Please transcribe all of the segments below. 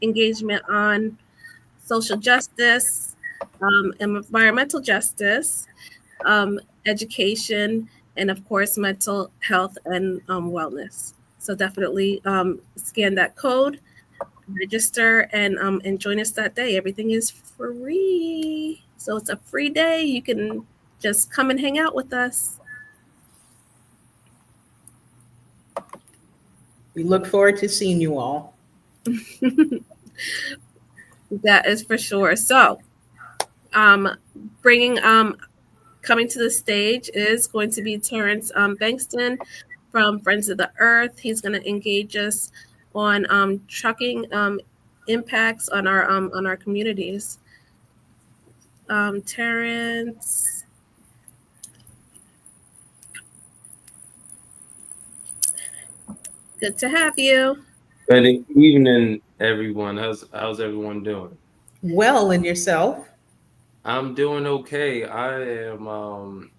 engagement on social justice, environmental justice, education, and of course, mental health and wellness. So definitely scan that code, register, and join us that day. Everything is free. So it's a free day. You can just come and hang out with us. We look forward to seeing you all. That is for sure. So, um, bringing coming to the stage is going to be Terrance Bankston from Friends of the Earth. He's going to engage us on trucking impacts on our communities. Terrance, good to have you. Good evening, everyone. How's everyone doing? Well, and yourself? I'm doing okay. I am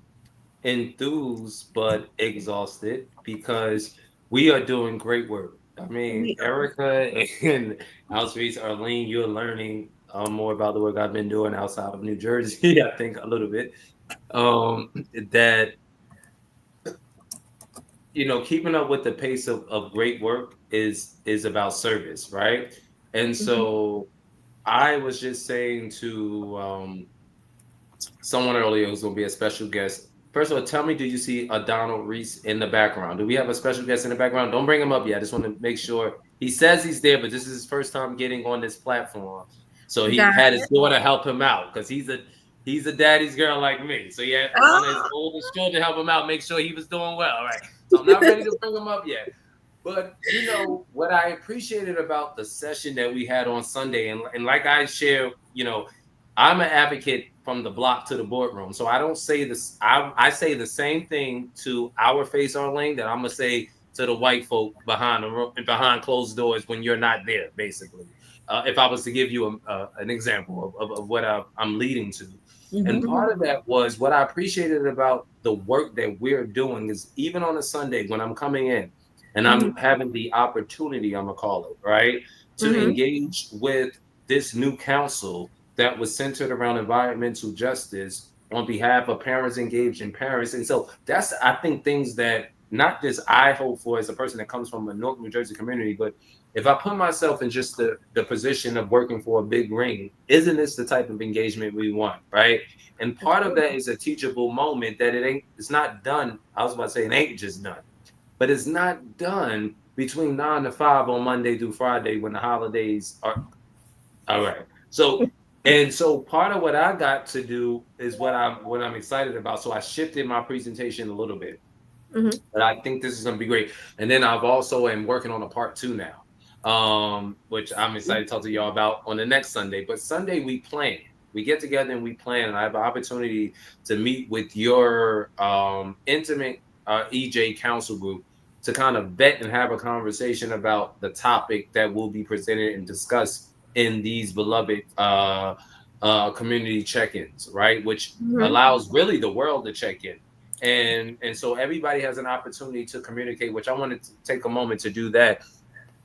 enthused but exhausted because we are doing great work. I mean, We Erica and Alstrice, Arlene, you're learning more about the work I've been doing outside of New Jersey. I think a little bit. That keeping up with the pace of great work is about service, right? And Mhm. so I was just saying to someone earlier who's going to be a special guest. First of all, tell me, do you see a Donald Reese in the background? Do we have a special guest in the background? Don't bring him up yet. I just want to make sure. He says he's there, but this is his first time getting on this platform. So he Got had his it. daughter help him out because he's a daddy's girl like me. So he had one of his Oh, oldest children help him out, make sure he was doing well. All right. So I'm not ready to bring him up yet. But what I appreciated about the session that we had on Sunday, and like I share, I'm an advocate from the block to the boardroom. So I don't say this, I say the same thing to our face on lane that I'm gonna say to the white folk behind closed doors when you're not there, basically. If I was to give you an example of what I'm leading to. And Mm-hmm. mhm. part of that was what I appreciated about the work that we're doing is even on a Sunday when I'm coming in and I'm Mhm. having the opportunity, I'm gonna call it, right, to Mhm. engage with this new council that was centered around environmental justice on behalf of parents engaged in parents. And so that's, I think, things that not just I hope for as a person that comes from a North New Jersey community, but if I put myself in just the position of working for a big ring, isn't this the type of engagement we want, right? And part of that is a teachable moment that it's not done. I was about to say it ain't just done, but it's not done between 9 to 5 on Monday through Friday when the holidays are. All right. So part of what I got to do is what I'm excited about. So I shifted my presentation a little bit, Mhm. but I think this is going to be great. And then I've also am working on a part 2 now, which I'm excited to talk to y'all about on the next Sunday. But Sunday we plan. We get together and we plan, and I have an opportunity to meet with your intimate EJ council group to kind of vet and have a conversation about the topic that will be presented and discussed in these beloved community check-ins, right? Which Mhm. allows really the world to check in. And so everybody has an opportunity to communicate, which I wanted to take a moment to do that.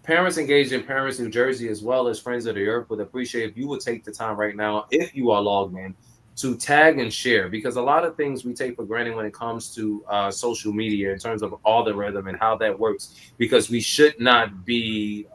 Parents engaged in Parents New Jersey, as well as Friends of the Earth, would appreciate if you would take the time right now, if you are logged in, to tag and share, because a lot of things we take for granted when it comes to social media in terms of algorithm and how that works, because we should not be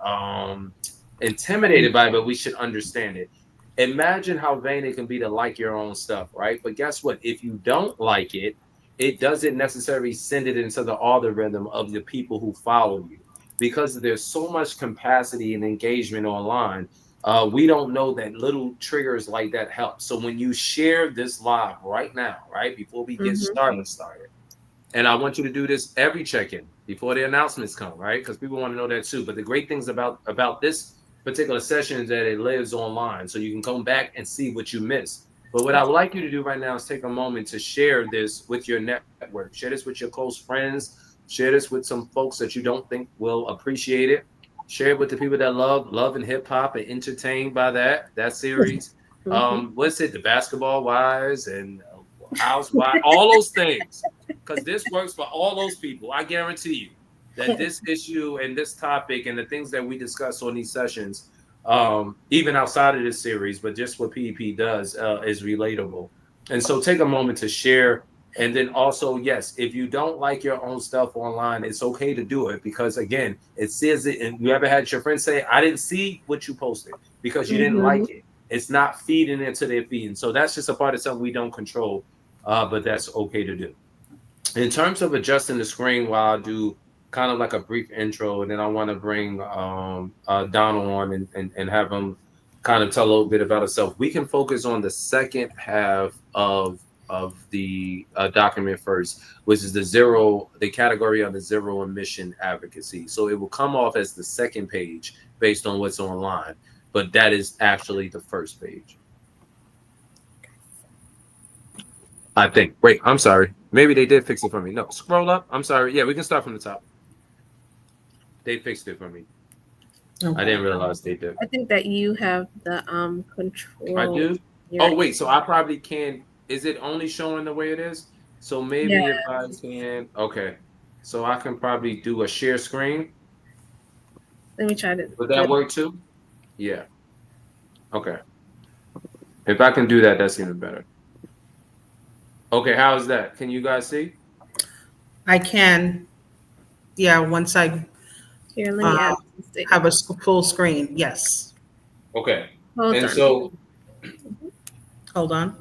intimidated by it, but we should understand it. Imagine how vain it can be to like your own stuff, right? But guess what? If you don't like it, it doesn't necessarily send it into the algorithm of the people who follow you, because there's so much capacity and engagement online. We don't know that little triggers like that help. So when you share this live right now, right before we get Mhm. started, and I want you to do this every check-in before the announcements come, right? Because people want to know that too. But the great things about this particular session is that it lives online, so you can come back and see what you missed. But what I would like you to do right now is take a moment to share this with your network, share this with your close friends, share this with some folks that you don't think will appreciate it. Share it with the people that love and hip hop and entertained by that series. Mhm. What's it? The Basketball Wives and Housewives, all those things, because this works for all those people. I guarantee you. that this issue and this topic and the things that we discuss on these sessions, even outside of this series, but just what PEP does, is relatable. And so take a moment to share. And then also, yes, if you don't like your own stuff online, it's okay to do it, because again, it says it. And you ever had your friends say, I didn't see what you posted because you didn't Mm-hmm. like it. It's not feeding into their feed. And so that's just a part of something we don't control, but that's okay to do. In terms of adjusting the screen, while I do kind of like a brief intro, and then I want to bring Donald on and have him kind of tell a little bit about himself. We can focus on the second half of the document first, which is the category of the zero emission advocacy. So it will come off as the second page based on what's online, but that is actually the first page, I think. Wait, I'm sorry. Maybe they did fix it for me. No, scroll up. I'm sorry. Yeah, we can start from the top. They fixed it for me. I Okay. didn't realize they did. I think that you have the I control. do. Your Oh wait, so I probably can. Is it only showing the way it is? So maybe if I yes. can. Okay, so I can probably do a share screen. Let me try to Would do that it. work too? Yeah. Okay. If I can do that, that's even better. Okay, how's that? Can you guys see? I can, yeah, once I Here, let me uh, add some have a stickers. full screen. Yes. Okay. Hold And on. so Hold on.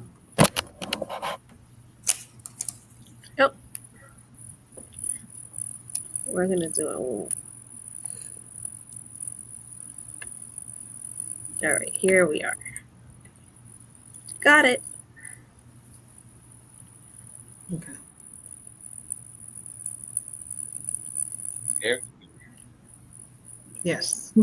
Oh, we're gonna do it. All right, here we are. Got it. Okay. Yes.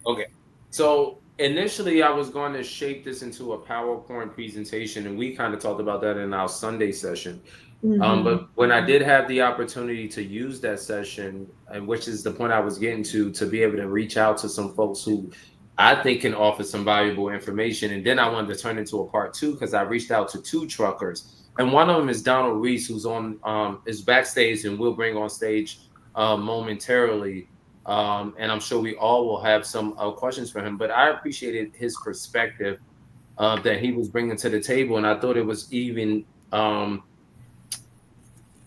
okay. So initially, I was going to shape this into a PowerPoint presentation, and we kind of talked about that in our Sunday session. Mm-hmm. But when I did have the opportunity to use that session, and which is the point I was getting to be able to reach out to some folks who I think can offer some valuable information. And then I wanted to turn into a part two because I reached out to two truckers, and one of them is Donald Reese, who's on is backstage, and we'll bring on stage momentarily. And I'm sure we all will have some questions for him. But I appreciated his perspective that he was bringing to the table, and I thought it was even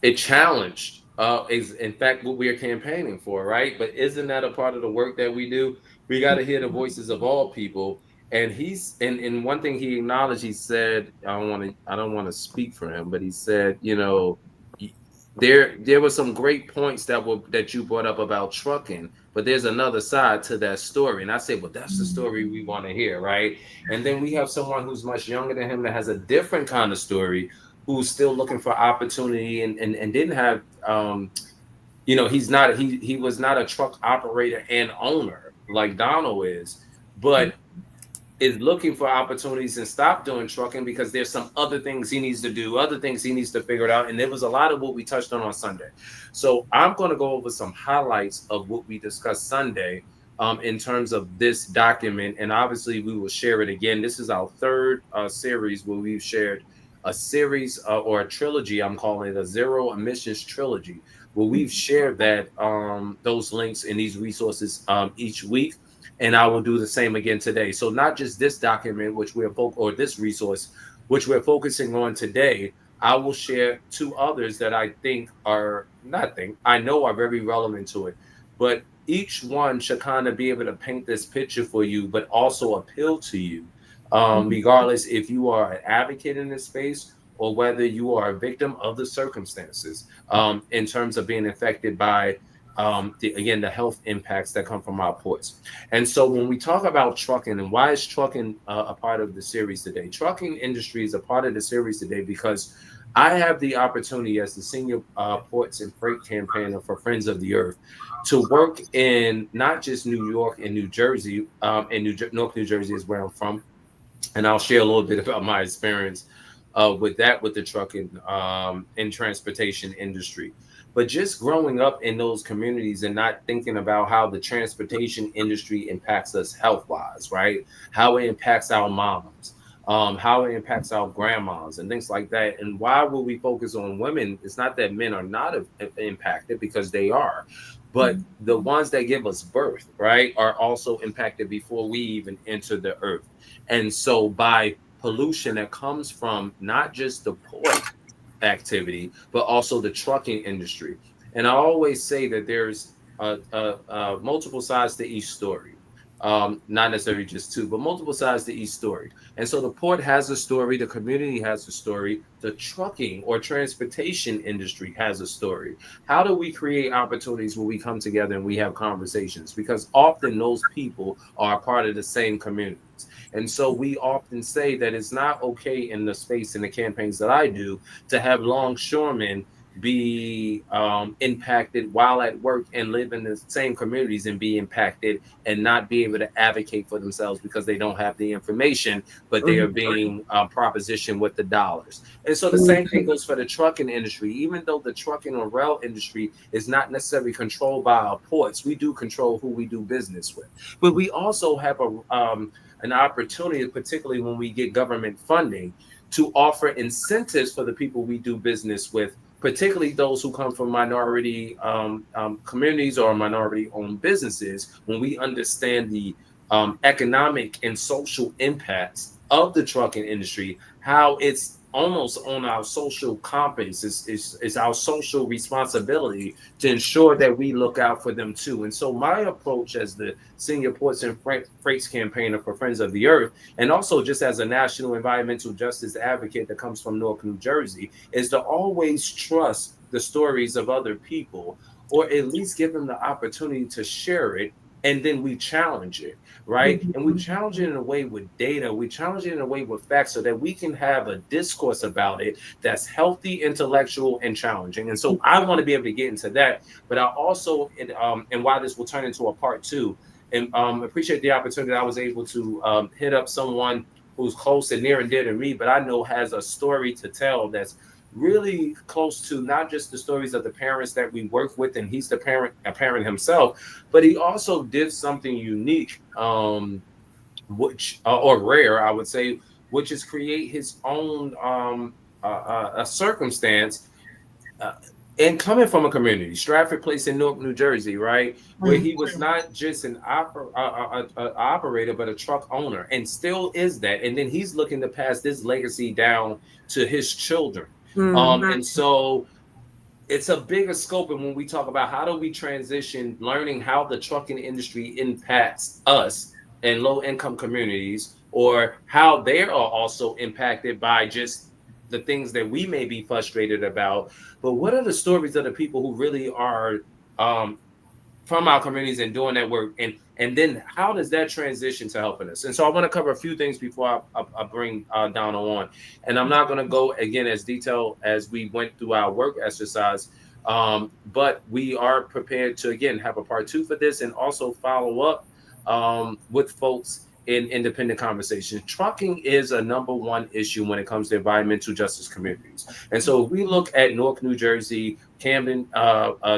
it challenged is in fact what we're campaigning for, right? But isn't that a part of the work that we do? We got to hear the voices of all people. And he's and one thing he acknowledged, he said, I don't want to speak for him, but he said, there were some great points that you brought up about trucking, but there's another side to that story. And I said, well, that's the story we want to hear, right? And then we have someone who's much younger than him that has a different kind of story, who's still looking for opportunity and didn't have he was not a truck operator and owner like Donald is, but is looking for opportunities and stop doing trucking because there's some other things he needs to do, other things he needs to figure it out. And there was a lot of what we touched on Sunday. So I'm going to go over some highlights of what we discussed Sunday in terms of this document. And obviously we will share it again. This is our third series where we've shared a series or a trilogy. I'm calling it a zero emissions trilogy, where we've shared that those links and these resources each week, and I will do the same again today. So not just this document, which or this resource, which we're focusing on today. I will share two others that I think are not think I know are very relevant to it, but each one should kind of be able to paint this picture for you, but also appeal to you, regardless if you are an advocate in this space or whether you are a victim of the circumstances, in terms of being affected by the health impacts that come from our ports. And so when we talk about trucking, and why is trucking a part of the series today? Trucking industry is a part of the series today because I have the opportunity as the senior ports and freight campaigner for Friends of the Earth to work in not just New York and New Jersey, and North New Jersey is where I'm from, and I'll share a little bit about my experience with the trucking and transportation industry. But just growing up in those communities and not thinking about how the transportation industry impacts us health wise, right? How it impacts our moms, how it impacts our grandmas and things like that. And why will we focus on women? It's not that men are not impacted, because they are, but the ones that give us birth, right, are also impacted before we even enter the earth. And so by pollution that comes from not just the port activity, but also the trucking industry. And I always say that there's multiple sides to each story. Not necessarily just two, but multiple sides to each story. And so the port has a story, the community has a story, the trucking or transportation industry has a story. How do we create opportunities where we come together and we have conversations? Because often those people are a part of the same communities. And so we often say that it's not okay in the space in the campaigns that I do to have longshoremen be impacted while at work and live in the same communities and be impacted and not be able to advocate for themselves because they don't have the information, but they are being propositioned with the dollars. And so the same thing goes for the trucking industry. Even though the trucking or rail industry is not necessarily controlled by our ports, we do control who we do business with. But we also have an opportunity, particularly when we get government funding, to offer incentives for the people we do business with, particularly those who come from minority communities or minority-owned businesses. When we understand the economic and social impacts of the trucking industry, how it's almost on our social compass, is our social responsibility to ensure that we look out for them too. And so my approach as the senior ports and freights campaigner for Friends of the Earth, and also just as a national environmental justice advocate that comes from Newark, New Jersey, is to always trust the stories of other people, or at least give them the opportunity to share it. And then we challenge it, right? And we challenge it in a way with data. We challenge it in a way with facts so that we can have a discourse about it that's healthy, intellectual, and challenging. And so I want to be able to get into that. But I also, and why this will turn into a part two, and appreciate the opportunity I was able to hit up someone who's close and near and dear to me, but I know has a story to tell that's really close to not just the stories of the parents that we work with, and he's a parent himself, but he also did something unique, which or rare, I would say, which is create his own a circumstance. Uh, and coming from a community, Stratford Place in Newark, New Jersey, right, where he was not just an operator, but a truck owner, and still is that. And then he's looking to pass this legacy down to his children. And so it's a bigger scope. And when we talk about how do we transition, learning how the trucking industry impacts us and low income communities, or how they are also impacted by just the things that we may be frustrated about. But what are the stories of the people who really are um, from our communities and doing that work, and then how does that transition to helping us? And so I want to cover a few things before I bring Donna on, and I'm not going to go again as detailed as we went through our work exercise, but we are prepared to again have a part two for this and also follow up with folks in independent conversations. Trucking is a number one issue when it comes to environmental justice communities. And so if we look at Newark, New Jersey, Camden,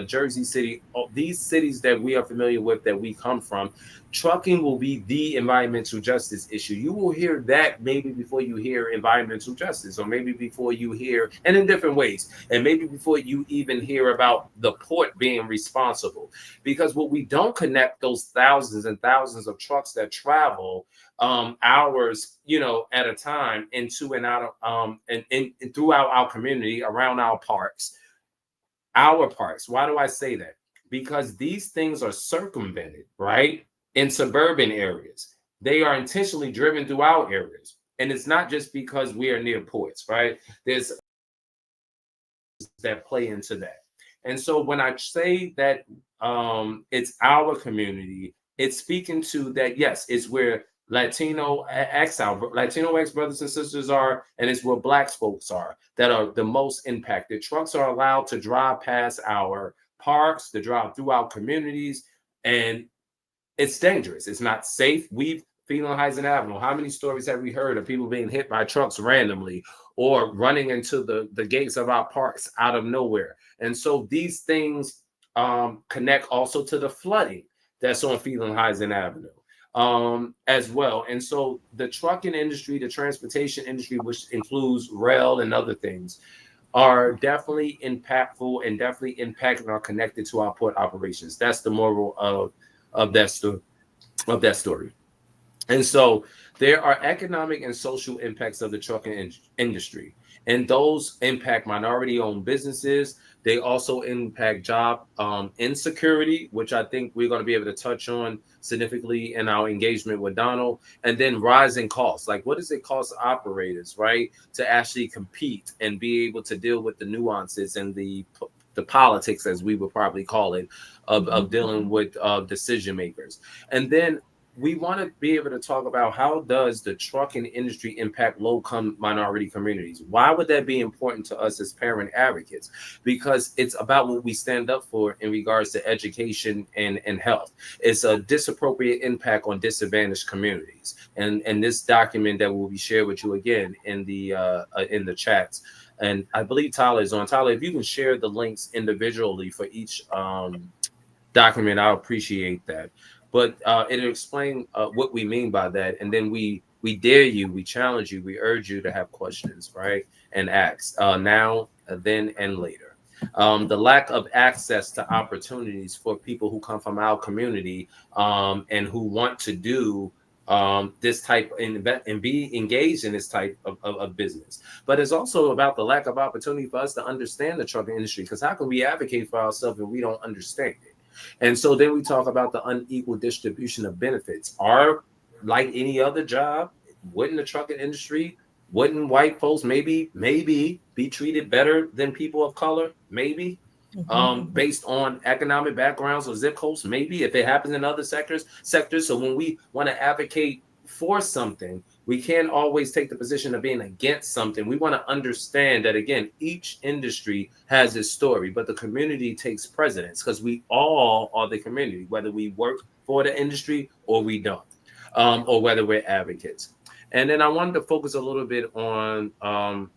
Jersey City, these cities that we are familiar with, that we come from, trucking will be the environmental justice issue. You will hear that maybe before you hear environmental justice, or maybe before you hear, and in different ways, and maybe before you even hear about the port being responsible. Because what we don't connect, those thousands and thousands of trucks that travel hours, at a time into and out of and throughout our community, around our parks. Why do I say that? Because these things are circumvented, right? In suburban areas, they are intentionally driven through our areas. And it's not just because we are near ports, right? There's that play into that. And so when I say that it's our community, it's speaking to that. Yes, it's where Latino X brothers and sisters are, and it's where Black folks are that are the most impacted. Trucks are allowed to drive past our parks, to drive through our communities, and it's dangerous. It's not safe. We've Heights Avenue. How many stories have we heard of people being hit by trucks randomly, or running into the gates of our parks out of nowhere? And so these things connect also to the flooding that's on Heights Avenue. as well. And so the trucking industry, the transportation industry, which includes rail and other things, are definitely impactful and definitely impacting or connected to our port operations. That's the moral of that story. Of that story. And so there are economic and social impacts of the trucking industry, and those impact minority-owned businesses. They also impact job insecurity, which I think we're going to be able to touch on significantly in our engagement with Donald. And then rising costs, like what does it cost operators, right, to actually compete and be able to deal with the nuances and the politics, as we would probably call it, of dealing with decision makers. And then we want to be able to talk about how does the trucking industry impact low-income minority communities. Why would that be important to us as parent advocates? Because it's about what we stand up for in regards to education and health. It's a disappropriate impact on disadvantaged communities. And this document that will be shared with you again in the chats. And I believe Tyler is on. Tyler, if you can share the links individually for each document, I'll appreciate that. But it'll explain what we mean by that, and then we dare you, we challenge you, we urge you to have questions, right, and ask now, then, and later. The lack of access to opportunities for people who come from our community and who want to do this type and be engaged in this type of business. But it's also about the lack of opportunity for us to understand the trucking industry, because how can we advocate for ourselves if we don't understand it? And so then we talk about the unequal distribution of benefits. Are, like any other job, wouldn't the trucking industry, wouldn't white folks maybe be treated better than people of color? Maybe. Based on economic backgrounds or zip codes, maybe, if it happens in other sectors. So when we want to advocate for something, we can't always take the position of being against something. We want to understand that, again, each industry has its story, but the community takes precedence, because we all are the community, whether we work for the industry or we don't, or whether we're advocates. And then I wanted to focus a little bit on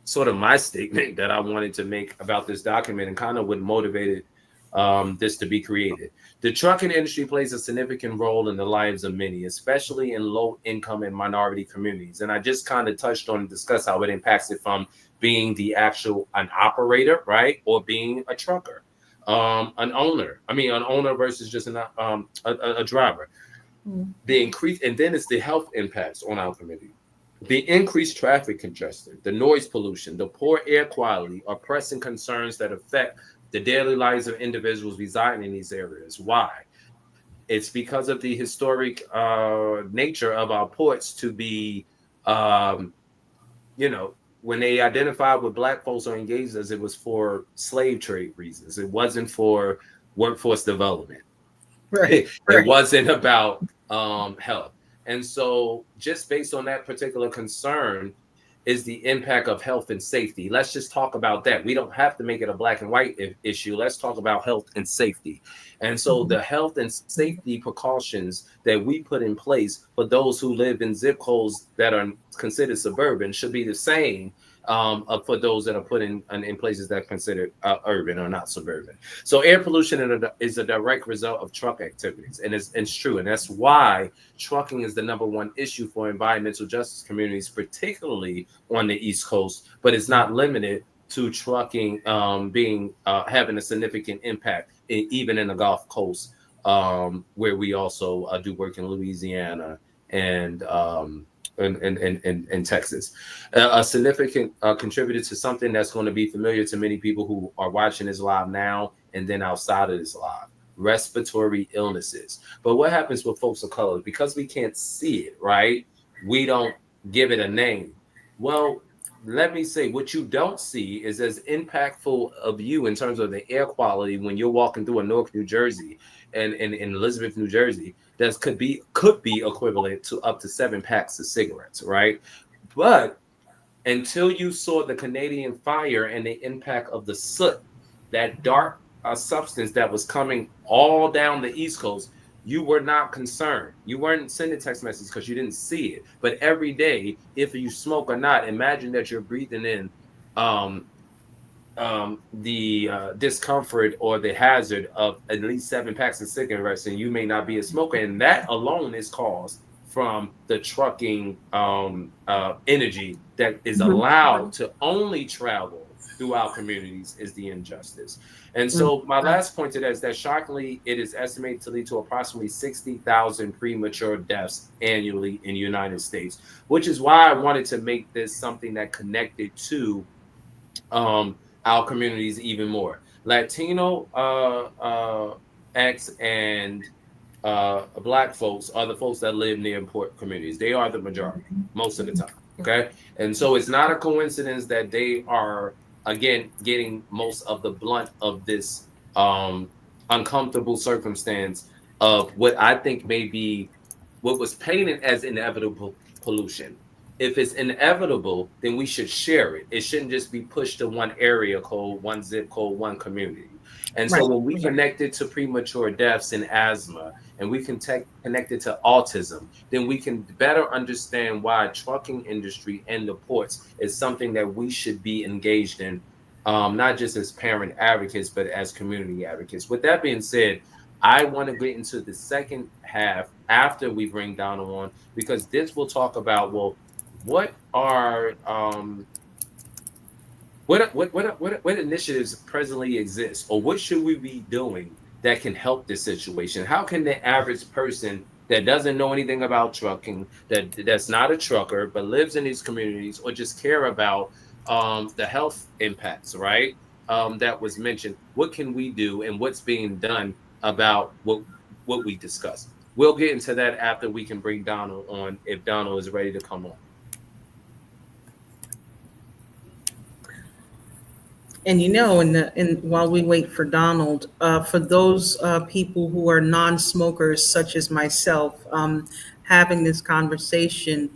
sort of my statement that I wanted to make about this document and kind of what motivated this to be created. The trucking industry plays a significant role in the lives of many, especially in low income and minority communities. And I just kind of touched on and discussed how it impacts it from being an operator, right, or being a trucker, an owner versus just a driver. The increase, and then it's the health impacts on our community. The increased traffic congestion, the noise pollution, the poor air quality are pressing concerns that affect the daily lives of individuals residing in these areas. Why? It's because of the historic nature of our ports to be, when they identified with Black folks or engaged us, it was for slave trade reasons. It wasn't for workforce development. Right. It wasn't about health. And so just based on that particular concern is the impact of health and safety. Let's just talk about that. We don't have to make it a black and white issue. Let's talk about health and safety. And so the health and safety precautions that we put in place for those who live in zip codes that are considered suburban should be the same for those that are put in places that are considered urban or not suburban. So air pollution is a direct result of truck activities, and it's true. And that's why trucking is the number one issue for environmental justice communities, particularly on the East Coast, but it's not limited to trucking having a significant impact even in the Gulf Coast, where we also do work in Louisiana and in Texas. A significant contributor to something that's going to be familiar to many people who are watching this live now and then outside of this live: respiratory illnesses. But what happens with folks of color? Because we can't see it, right? We don't give it a name. Well, let me say, what you don't see is as impactful of you in terms of the air quality when you're walking through a Newark, New Jersey, and in Elizabeth, New Jersey, that could be equivalent to up to 7 packs of cigarettes, right? But until you saw the Canadian fire and the impact of the soot, that dark substance that was coming all down the East Coast, you were not concerned. You weren't sending text messages because you didn't see it. But every day, if you smoke or not, imagine that you're breathing in the discomfort or the hazard of at least 7 packs of cigarettes, and you may not be a smoker, and that alone is caused from the trucking energy that is allowed to only travel through our communities is the injustice. And so my last point to that is that shockingly, it is estimated to lead to approximately 60,000 premature deaths annually in the United States, which is why I wanted to make this something that connected to our communities even more. Latino, X, and Black folks are the folks that live near important communities. They are the majority most of the time. Okay. And so it's not a coincidence that they are, again, getting most of the blunt of this uncomfortable circumstance of what I think may be what was painted as inevitable pollution. If it's inevitable, then we should share it. It shouldn't just be pushed to one area code, one zip code, one community. And so Right. when we connect it to premature deaths and asthma, and we can connect it to autism, then we can better understand why trucking industry and the ports is something that we should be engaged in, not just as parent advocates, but as community advocates. With that being said, I want to get into the second half after we bring Donald on, because this will talk about, well, what are what initiatives presently exist, or what should we be doing that can help this situation? How can the average person that doesn't know anything about trucking, that's not a trucker but lives in these communities, or just care about the health impacts, right? That was mentioned. What can we do, and what's being done about what we discussed? We'll get into that after we can bring Donald on, if Donald is ready to come on. And in while we wait for Donald, for those people who are non-smokers, such as myself, having this conversation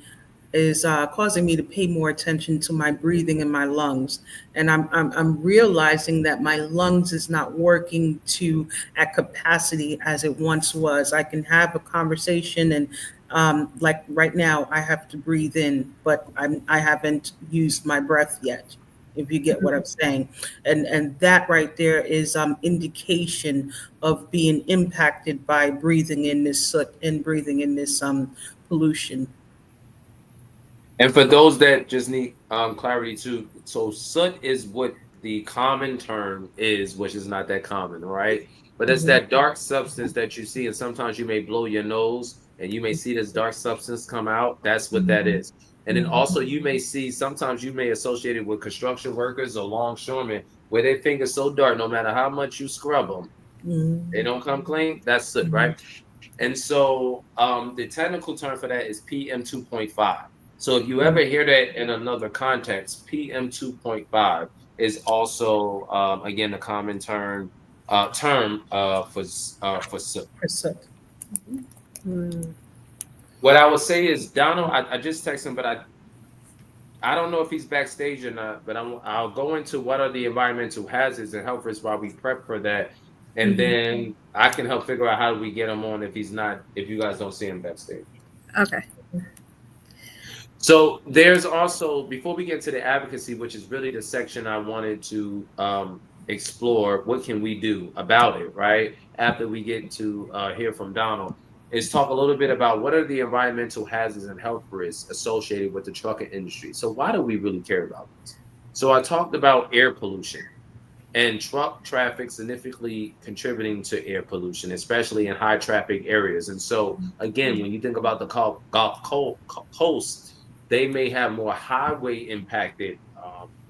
is causing me to pay more attention to my breathing and my lungs. And I'm realizing that my lungs is not working to at capacity as it once was. I can have a conversation and like right now, I have to breathe in, but I haven't used my breath yet. If you get what I'm saying, and that right there is indication of being impacted by breathing in this soot and breathing in this pollution. And for those that just need clarity too, so soot is what the common term is, which is not that common, right? But it's Mhm. that dark substance that you see, and sometimes you may blow your nose and you may see this dark substance come out. That's what that is. And then also you may see, sometimes you may associate it with construction workers or longshoremen, where their fingers so dark, no matter how much you scrub them, they Mhm. don't come clean. That's soot, right? And so the technical term for that is PM 2.5. So if you ever hear that in another context, PM 2.5 is also again a common term for soot. For soot. Mm. What I would say is Donald, I just texted him, but I don't know if he's backstage or not, but I'll go into what are the environmental hazards and health risks while we prep for that. And Mhm. then I can help figure out how do we get him on if he's not, if you guys don't see him backstage. Okay. So there's also, before we get to the advocacy, which is really the section I wanted to explore, what can we do about it, right? After we get to hear from Donald, is talk a little bit about what are the environmental hazards and health risks associated with the trucking industry. So why do we really care about this? So I talked about air pollution and truck traffic significantly contributing to air pollution, especially in high traffic areas. And so, again, when you think about the Coast, they may have more highway impacted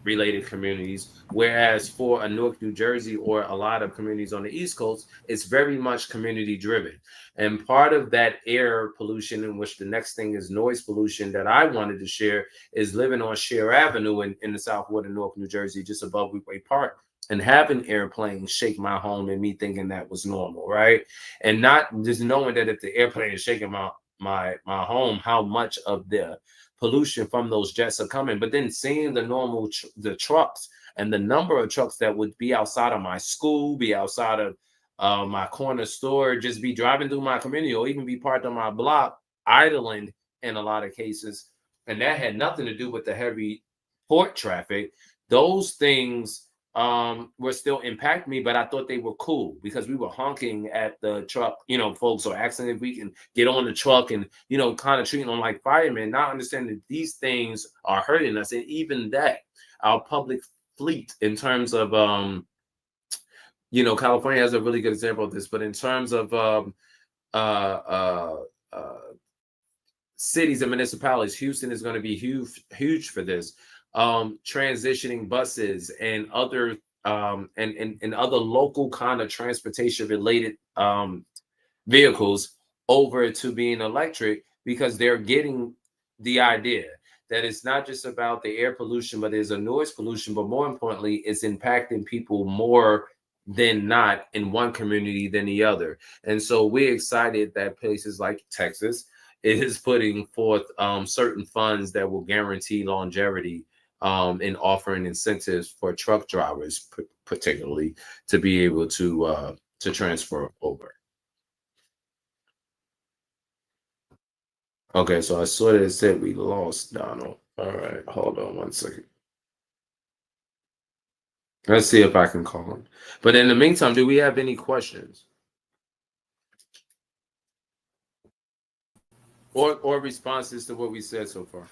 related communities, whereas for a Newark, New Jersey, or a lot of communities on the East Coast, it's very much community driven. And part of that air pollution, in which the next thing is noise pollution, that I wanted to share is living on Share Avenue in the South Ward of Newark, New Jersey, just above Weekway Park, and having airplanes shake my home and me thinking that was normal, right? And not just knowing that if the airplane is shaking my home, how much of the pollution from those jets are coming. But then seeing the the trucks and the number of trucks that would be outside of my school, be outside of my corner store, just be driving through my community, or even be parked on my block, idling in a lot of cases. And that had nothing to do with the heavy port traffic. Those things were still impacting me, but I thought they were cool because we were honking at the truck, folks, or asking if we can get on the truck and, kind of treating them like firemen, not understanding that these things are hurting us. And even that, our public fleet, in terms of, California has a really good example of this, but in terms of uh, uh, uh, cities and municipalities, Houston is going to be huge for this. Transitioning buses and other and other local kind of transportation related vehicles over to being electric, because they're getting the idea that it's not just about the air pollution, but there's a noise pollution, but more importantly, it's impacting people more than not in one community than the other. And so we're excited that places like Texas is putting forth certain funds that will guarantee longevity in offering incentives for truck drivers, particularly, to be able to transfer over. Okay, so I saw that it said we lost Donald. All right, hold on one second. Let's see if I can call him. But in the meantime, do we have any questions or responses to what we said so far?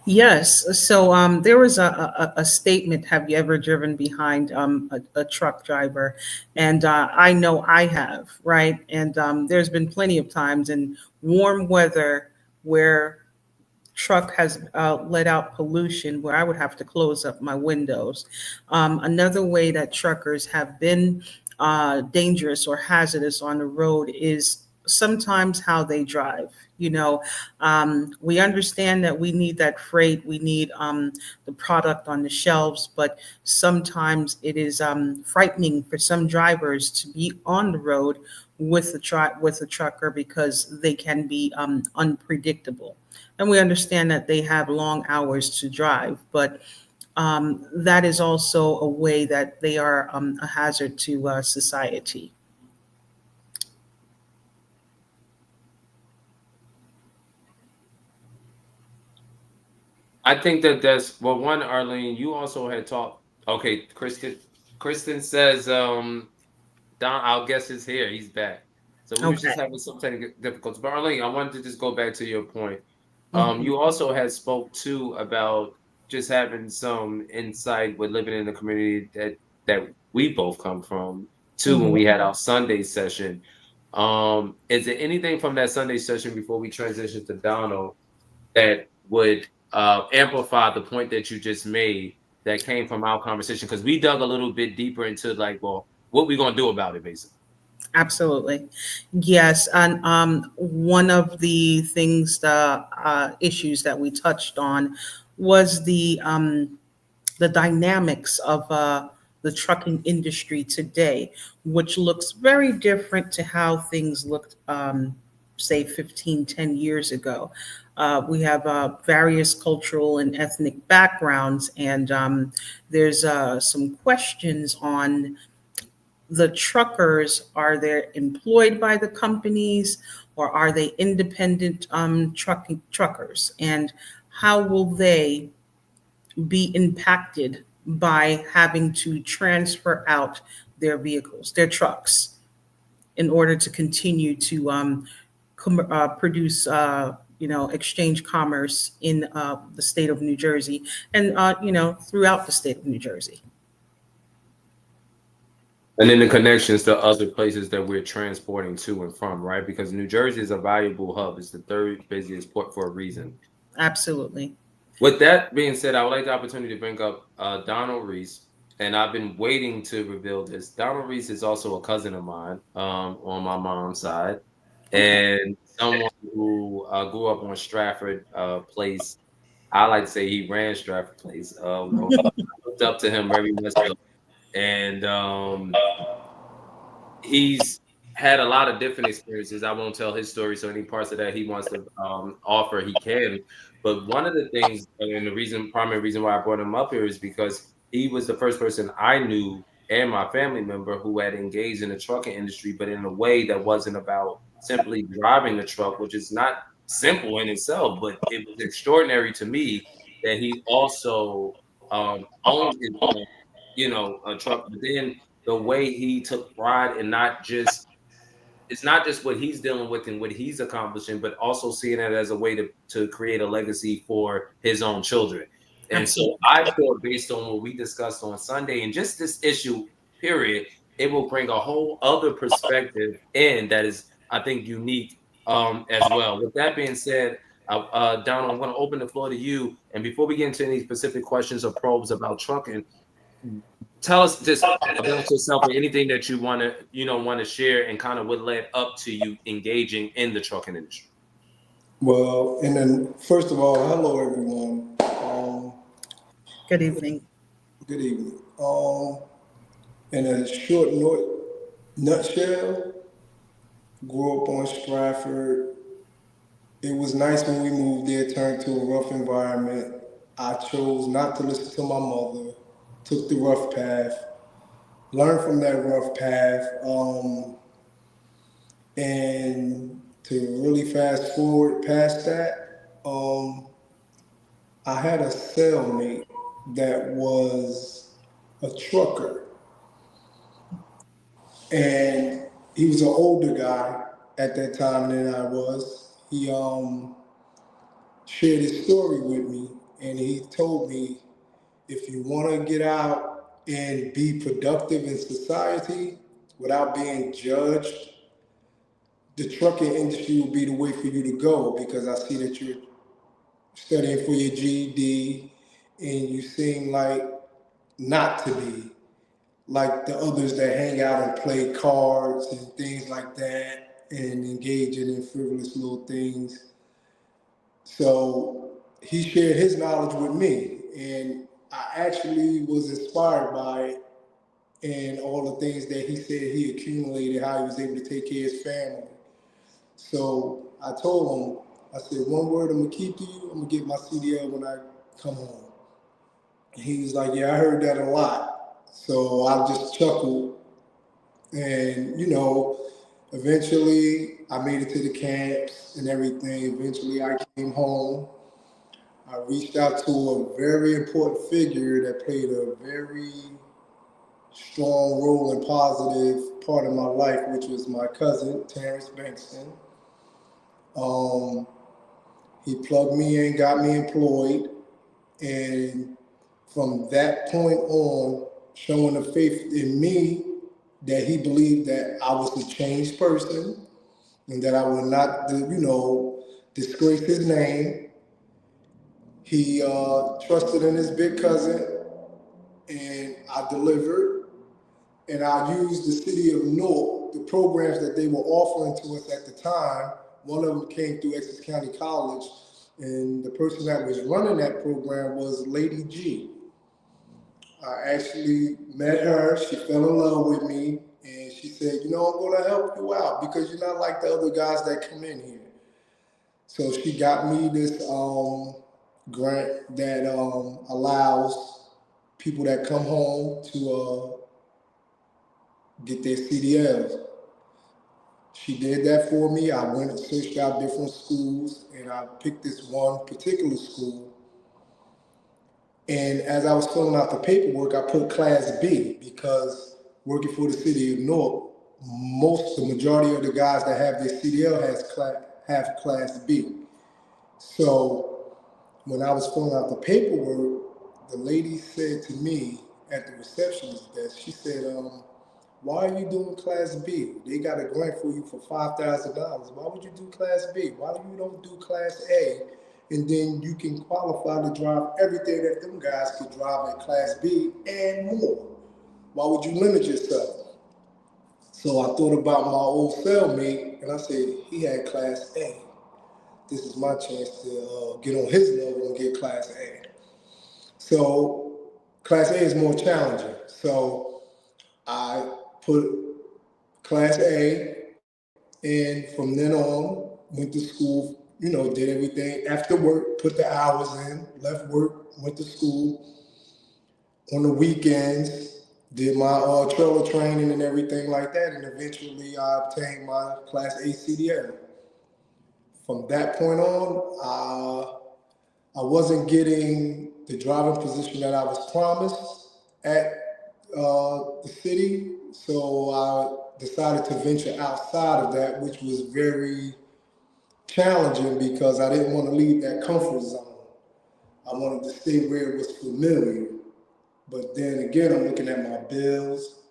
Yes. So there was a statement. Have you ever driven behind a truck driver? And I know I have, right? And there's been plenty of times in warm weather where truck has let out pollution where I would have to close up my windows. Another way that truckers have been dangerous or hazardous on the road is sometimes how they drive. We understand that we need that freight, we need the product on the shelves, but sometimes it is frightening for some drivers to be on the road with a trucker because they can be unpredictable. And we understand that they have long hours to drive, but that is also a way that they are a hazard to society. I think that that's well. One, Arlene, you also had talked. Okay, Kristen says, Don, I'll guess is here. He's back. So we were Okay. just having some technical difficulties. But Arlene, I wanted to just go back to your point. Mhm. You also had spoke too about just having some insight with living in the community that we both come from too when Mhm. we had our Sunday session. Is there anything from that Sunday session before we transition to Donald that would amplify the point that you just made that came from our conversation? Because we dug a little bit deeper into like, well, what we gonna do about it, basically. Absolutely. Yes. And one of the things, the issues that we touched on was the dynamics of the trucking industry today, which looks very different to how things looked, say, 15, 10 years ago. We have various cultural and ethnic backgrounds, and there's some questions on the truckers. Are they employed by the companies or are they independent truckers? And how will they be impacted by having to transfer out their vehicles, their trucks, in order to continue to produce, exchange commerce in the state of New Jersey and, throughout the state of New Jersey. And then the connections to other places that we're transporting to and from, right? Because New Jersey is a valuable hub. It's the third busiest port for a reason. Absolutely. With that being said, I would like the opportunity to bring up Donald Reese, and I've been waiting to reveal this. Donald Reese is also a cousin of mine on my mom's side, Okay. and someone who grew up on Stratford Place. I like to say he ran Stratford Place. Looked up to him very much, so. And he's had a lot of different experiences. I won't tell his story, so any parts of that he wants to offer, he can. But one of the things, and the primary reason why I brought him up here is because he was the first person I knew and my family member who had engaged in the trucking industry, but in a way that wasn't about simply driving the truck, which is not simple in itself, but it was extraordinary to me that he also owned his own. a truck. But then the way he took pride in not just what he's dealing with and what he's accomplishing, but also seeing it as a way to create a legacy for his own children. And so Absolutely. I feel, based on what we discussed on Sunday and just this issue, period, it will bring a whole other perspective in that is, I think, unique as well. With that being said, Donald, I'm going to open the floor to you. And before we get into any specific questions or probes about trucking, tell us just about yourself and anything that you want to share, and kind of what led up to you engaging in the trucking industry. Well, and then first of all, hello everyone. Good evening. Good evening. In a short nutshell, grew up on Stratford. It was nice when we moved there, turned to a rough environment. I chose not to listen to my mother, took the rough path, learned from that rough path, and to really fast forward past that, I had a cellmate that was a trucker, and he was an older guy at that time than I was. He shared his story with me, and he told me, if you want to get out and be productive in society without being judged, the trucking industry will be the way for you to go, because I see that you're studying for your GED and you seem like not to be like the others that hang out and play cards and things like that and engaging in frivolous little things. So he shared his knowledge with me, and I actually was inspired by it and all the things that he said he accumulated, how he was able to take care of his family. So I told him, I said, one word I'm gonna keep to you, I'm gonna get my CDL when I come home. And he was like, yeah, I heard that a lot. So I just chuckled, and eventually I made it to the camps and everything. Eventually I came home. I reached out to a very important figure that played a very strong role and positive part of my life, which was my cousin, Terrance Bankston. Um, he plugged me in, got me employed, and from that point on, showing the faith in me that he believed that I was a changed person and that I would not, disgrace his name. He trusted in his big cousin, and I delivered. And I used the city of Newark, the programs that they were offering to us at the time. One of them came through Essex County College, and the person that was running that program was Lady G. I actually met her. She fell in love with me, and she said, I'm going to help you out because you're not like the other guys that come in here. So she got me this grant that allows people that come home to get their CDLs. She did that for me. I went and searched out different schools, and I picked this one particular school. And as I was filling out the paperwork, I put Class B because working for the city of Newark, the majority of the guys that have their CDL have Class B. So when I was filling out the paperwork, the lady said to me at the receptionist desk, she said, why are you doing Class B? They got a grant for you for $5,000. Why would you do Class B? Why don't do Class A? And then you can qualify to drive everything that them guys could drive at Class B and more. Why would you limit yourself? So I thought about my old cellmate, and I said, he had Class A. This is my chance to get on his level and get Class A. So Class A is more challenging. So I put Class A, and from then on, went to school, did everything. After work, put the hours in, left work, went to school. On the weekends, did my trailer training and everything like that, and eventually I obtained my Class A CDL. From that point on, I wasn't getting the driving position that I was promised at the city, so I decided to venture outside of that, which was very challenging because I didn't want to leave that comfort zone. I wanted to stay where it was familiar. But then again, I'm looking at my bills.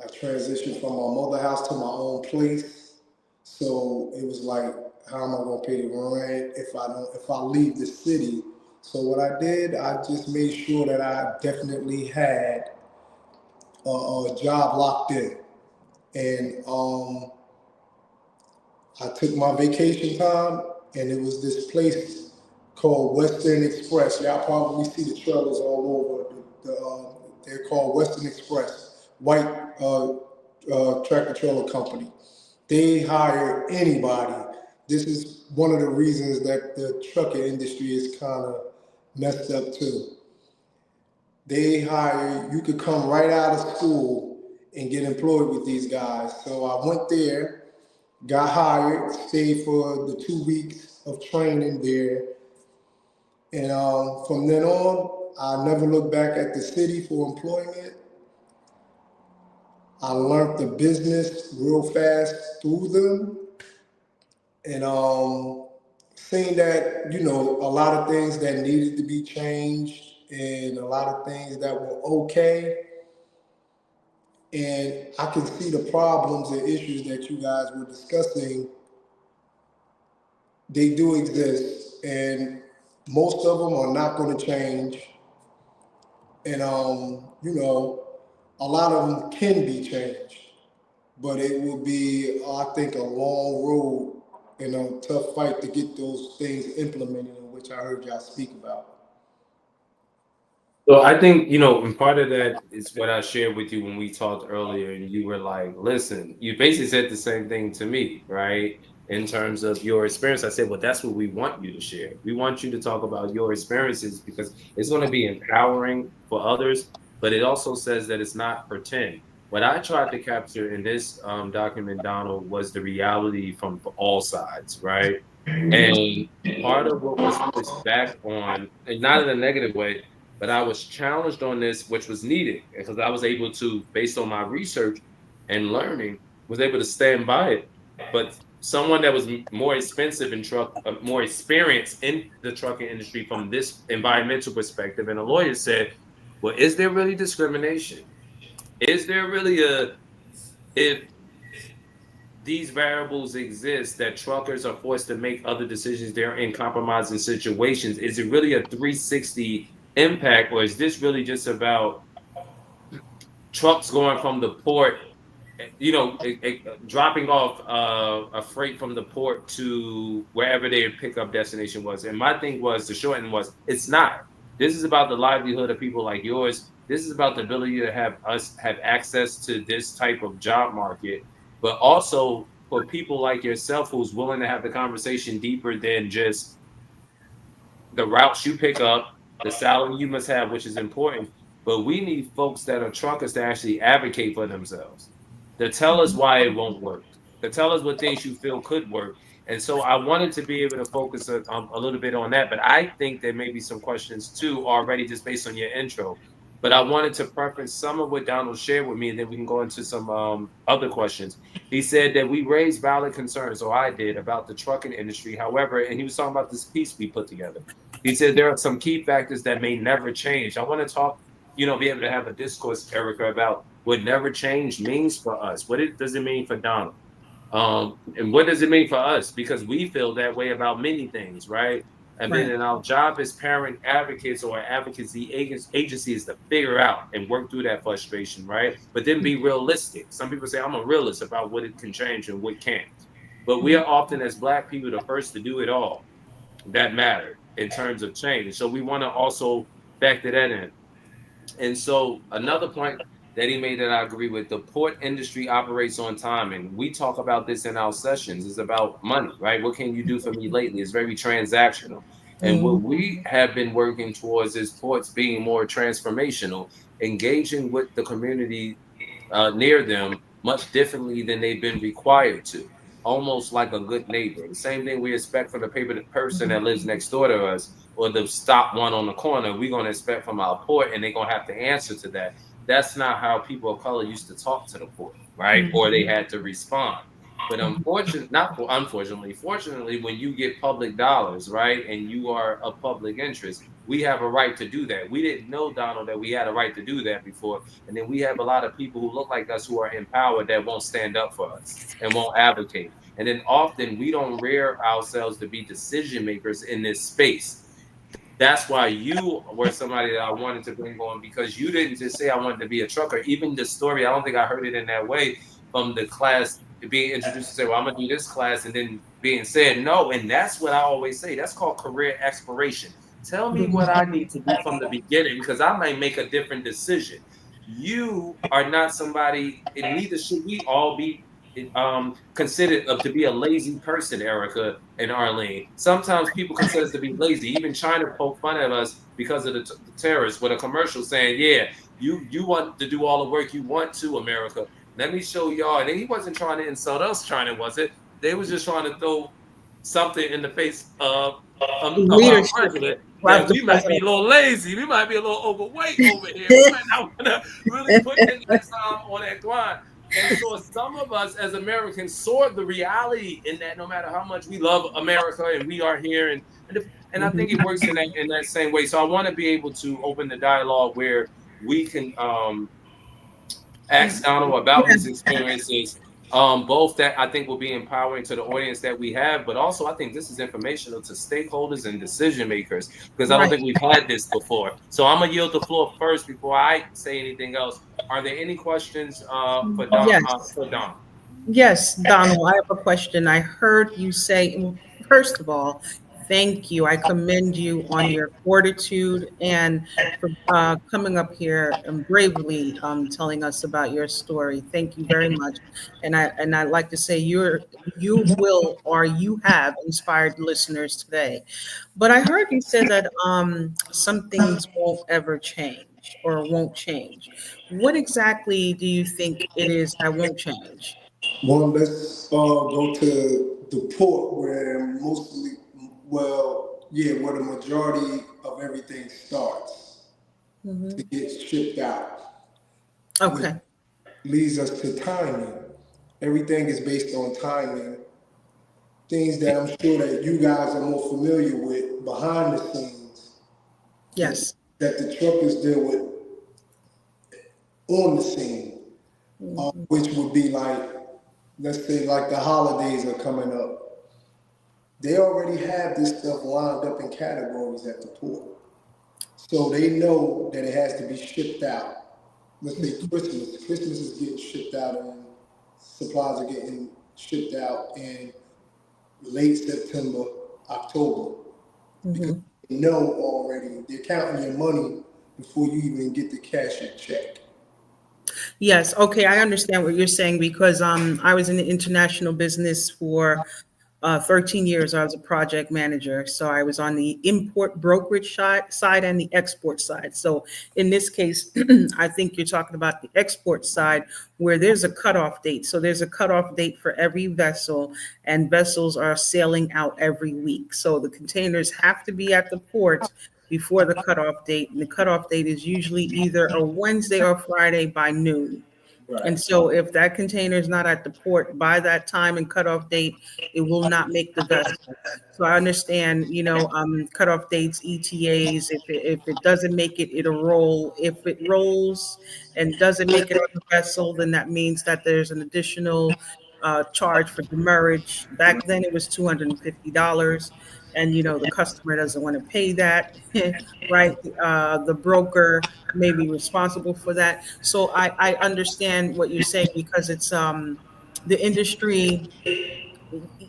I transitioned from my mother house to my own place. So it was like, how am I gonna pay the rent if I leave the city? So what I did, I just made sure that I definitely had a job locked in, and I took my vacation time, and it was this place called Western Express. Y'all probably see the trailers all over. They're called Western Express, white tractor trailer company. They hire anybody. This is one of the reasons that the trucking industry is kind of messed up too. They hire you could come right out of school and get employed with these guys. So I went there, got hired, stayed for the 2 weeks of training there, and from then on, I never looked back at the city for employment. I learned the business real fast through them, and seeing that a lot of things that needed to be changed and a lot of things that were okay, and I can see the problems and issues that you guys were discussing. They do exist, and most of them are not going to change. And a lot of them can be changed, but it will be, I think, a long road and a tough fight to get those things implemented, in which I heard y'all speak about. So I think, and part of that is what I shared with you when we talked earlier, and you were like, listen, you basically said the same thing to me, right? In terms of your experience. I said, well, that's what we want you to share. We want you to talk about your experiences because it's going to be empowering for others, but it also says that it's not pretend. What I tried to capture in this document, Donald, was the reality from all sides, right? And part of what was pushed back on, and not in a negative way, but I was challenged on this, which was needed because I was able to, based on my research and learning, was able to stand by it. But someone that was more expensive in more experienced in the trucking industry from this environmental perspective, and a lawyer said, "Well, is there really discrimination? Is there really if these variables exist that truckers are forced to make other decisions, they're in compromising situations, is it really a 360 impact, or is this really just about trucks going from the port, dropping off a freight from the port to wherever their pickup destination was?" And my thing was, the short end was, it's not. This is about the livelihood of people like yours. This is about the ability to have us have access to this type of job market, but also for people like yourself who's willing to have the conversation deeper than just the routes you pick up, the salary you must have, which is important. But we need folks that are truckers to actually advocate for themselves, to tell us why it won't work, to tell us what things you feel could work. And so I wanted to be able to focus a little bit on that. But I think there may be some questions too already just based on your intro. But I wanted to preference some of what Donald shared with me, and then we can go into some other questions. He said that we raised valid concerns, or I did, about the trucking industry. However, and he was talking about this piece we put together. He said there are some key factors that may never change. I want to talk, be able to have a discourse, Erica, about what never change means for us. Does it mean for Donald? And what does it mean for us? Because we feel that way about many things, right? And then Right. in our job as parent advocates or advocacy agency is to figure out and work through that frustration, right? But then be realistic. Some people say, I'm a realist about what it can change and what can't. But we are often, as Black people, the first to do it all that matter in terms of change. So we want to also factor that in. And so another point that he made that I agree with, the port industry operates on time. And we talk about this in our sessions. It's about money, right? What can you do for me lately? It's very transactional. And what we have been working towards is ports being more transformational, engaging with the community near them much differently than they've been required to, almost like a good neighbor. The same thing we expect from the person that lives next door to us or the stop one on the corner, we're going to expect from our port, and they're going to have to answer to that. that's not how people of color used to talk to the port, right? Or they Mhm. had to respond. But Mhm. unfortunately, fortunately, when you get public dollars, right, and you are a public interest, we have a right to do that. We didn't know, Donald, that we had a right to do that before. And then we have a lot of people who look like us who are in power that won't stand up for us and won't advocate. And then often we don't rear ourselves to be decision makers in this space. That's why you were somebody that I wanted to bring on, because you didn't just say I wanted to be a trucker. Even the story, I don't think I heard it in that way from the class being introduced to say, well, I'm gonna do this class, and then being said no. And that's what I always say. That's called career exploration. Tell me what I need to do from the beginning, because I might make a different decision. You are not somebody, and neither should we all be considered to be a lazy person, Erica and Arlene. Sometimes people consider us to be lazy. Even China poke fun at us because of the terrorists with a commercial saying, "Yeah, you want to do all the work you want to, America. Let me show y'all." And he wasn't trying to insult us, China, was it? They was just trying to throw something in the face of our Leadership president of that the we might be president. a little lazy. We might be a little overweight over here. We might not want to really put in that time on that grind. And so some of us as Americans saw the reality in that no matter how much we love America and we are here, and I think it works in that same way. So I want to be able to open the dialogue where we can ask Donald about Yeah, his experiences. Both that I think will be empowering to the audience that we have, but also I think this is informational to stakeholders and decision makers, because I don't right. think we've had this before. So I'm gonna yield the floor first before I say anything else. Are there any questions Yes. for Donald? Yes, Donald, I have a question. I heard you say, well, first of all, thank you. I commend you on your fortitude and for coming up here and bravely telling us about your story. Thank you very much. And I'd like to say you will or you have inspired listeners today. But I heard you say that some things won't ever change or won't change. What exactly do you think it is that won't change? Well, let's go to the port where mostly, well, yeah, where the majority of everything starts to Mhm. get shipped out, which Okay. leads us to timing. Everything is based on timing. Things that I'm sure that you guys are more familiar with behind the scenes that Yes. that the truckers deal with on the scene, Mhm. which would be like, let's say, like the holidays are coming up. They already have this stuff lined up in categories at the port. So they know that it has to be shipped out. Let's say Christmas. Christmas is getting shipped out and supplies are getting shipped out in late September, October. Because Mhm. they know already, they're counting your money before you even get to cash your check. Yes. Okay. I understand what you're saying because I was in the international business for 13 years. I was a project manager. So I was on the import brokerage side and the export side. So in this case, I think you're talking about the export side where there's a cutoff date. So there's a cutoff date for every vessel, and vessels are sailing out every week. So the containers have to be at the port before the cutoff date. And the cutoff date is usually either a Wednesday or Friday by noon. And Right. so if that container is not at the port by that time and cutoff date, it will not make the vessel. So I understand, cutoff dates, ETAs. If it doesn't make it, it'll roll. If it rolls and doesn't make it on the vessel, then that means that there's an additional charge for demurrage. Back then, it was $250, and the customer doesn't want to pay that, right? The broker may be responsible for that. So I understand what you're saying because it's the industry.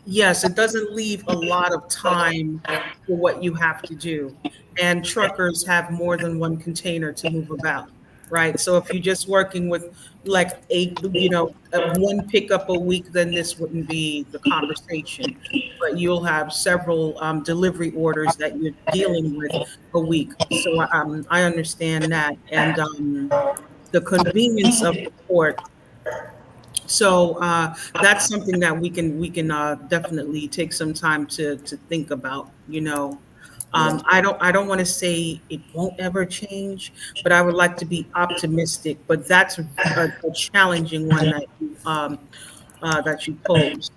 Yes, it doesn't leave a lot of time for what you have to do. And truckers have more than one container to move about, right? So if you're just working with like one pickup a week, then this wouldn't be the conversation. But you'll have several delivery orders that you're dealing with a week. So I understand that. And the convenience of the port, so that's something that we can definitely take some time to think about. Right. I don't want to say it won't ever change, but I would like to be optimistic. But that's a challenging one that you posed.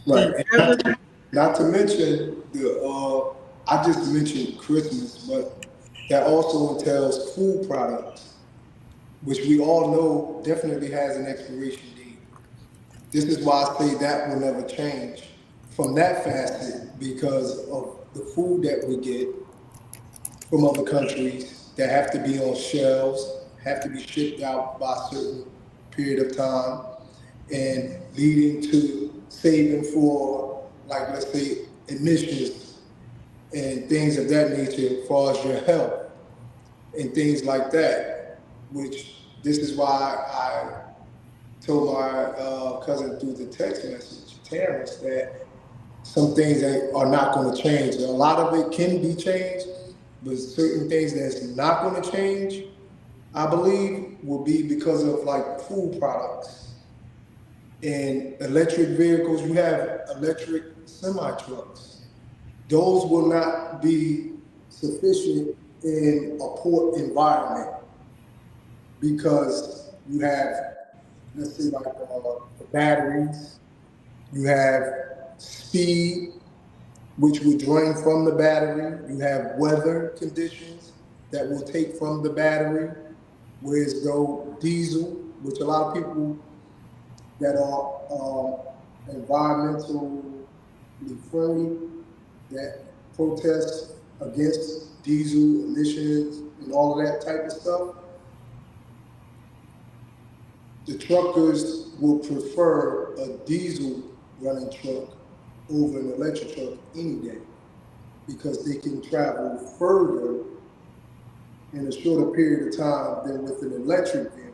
Right. The And other, not to mention I just mentioned Christmas, but that also entails food products, which we all know definitely has an expiration date. This is why I say that will never change from that facet because of the food that we get from other countries that have to be on shelves, have to be shipped out by a certain period of time, and leading to saving for, like, let's say, emissions and things of that nature as far as your health and things like that. Which this is why I told my cousin through the text message, Terrance, that some things that are not going to change. A lot of it can be changed, but certain things that's not going to change, I believe, will be because of like food products and electric vehicles. You have electric semi trucks. Those will not be sufficient in a port environment because you have, let's say, like the batteries, you have speed, which will drain from the battery. You have weather conditions that will take from the battery. Whereas though diesel, which a lot of people that are environmentally friendly, that protest against diesel emissions and all of that type of stuff, the truckers will prefer a diesel running truck over an electric truck any day because they can travel further in a shorter period of time than with an electric vehicle.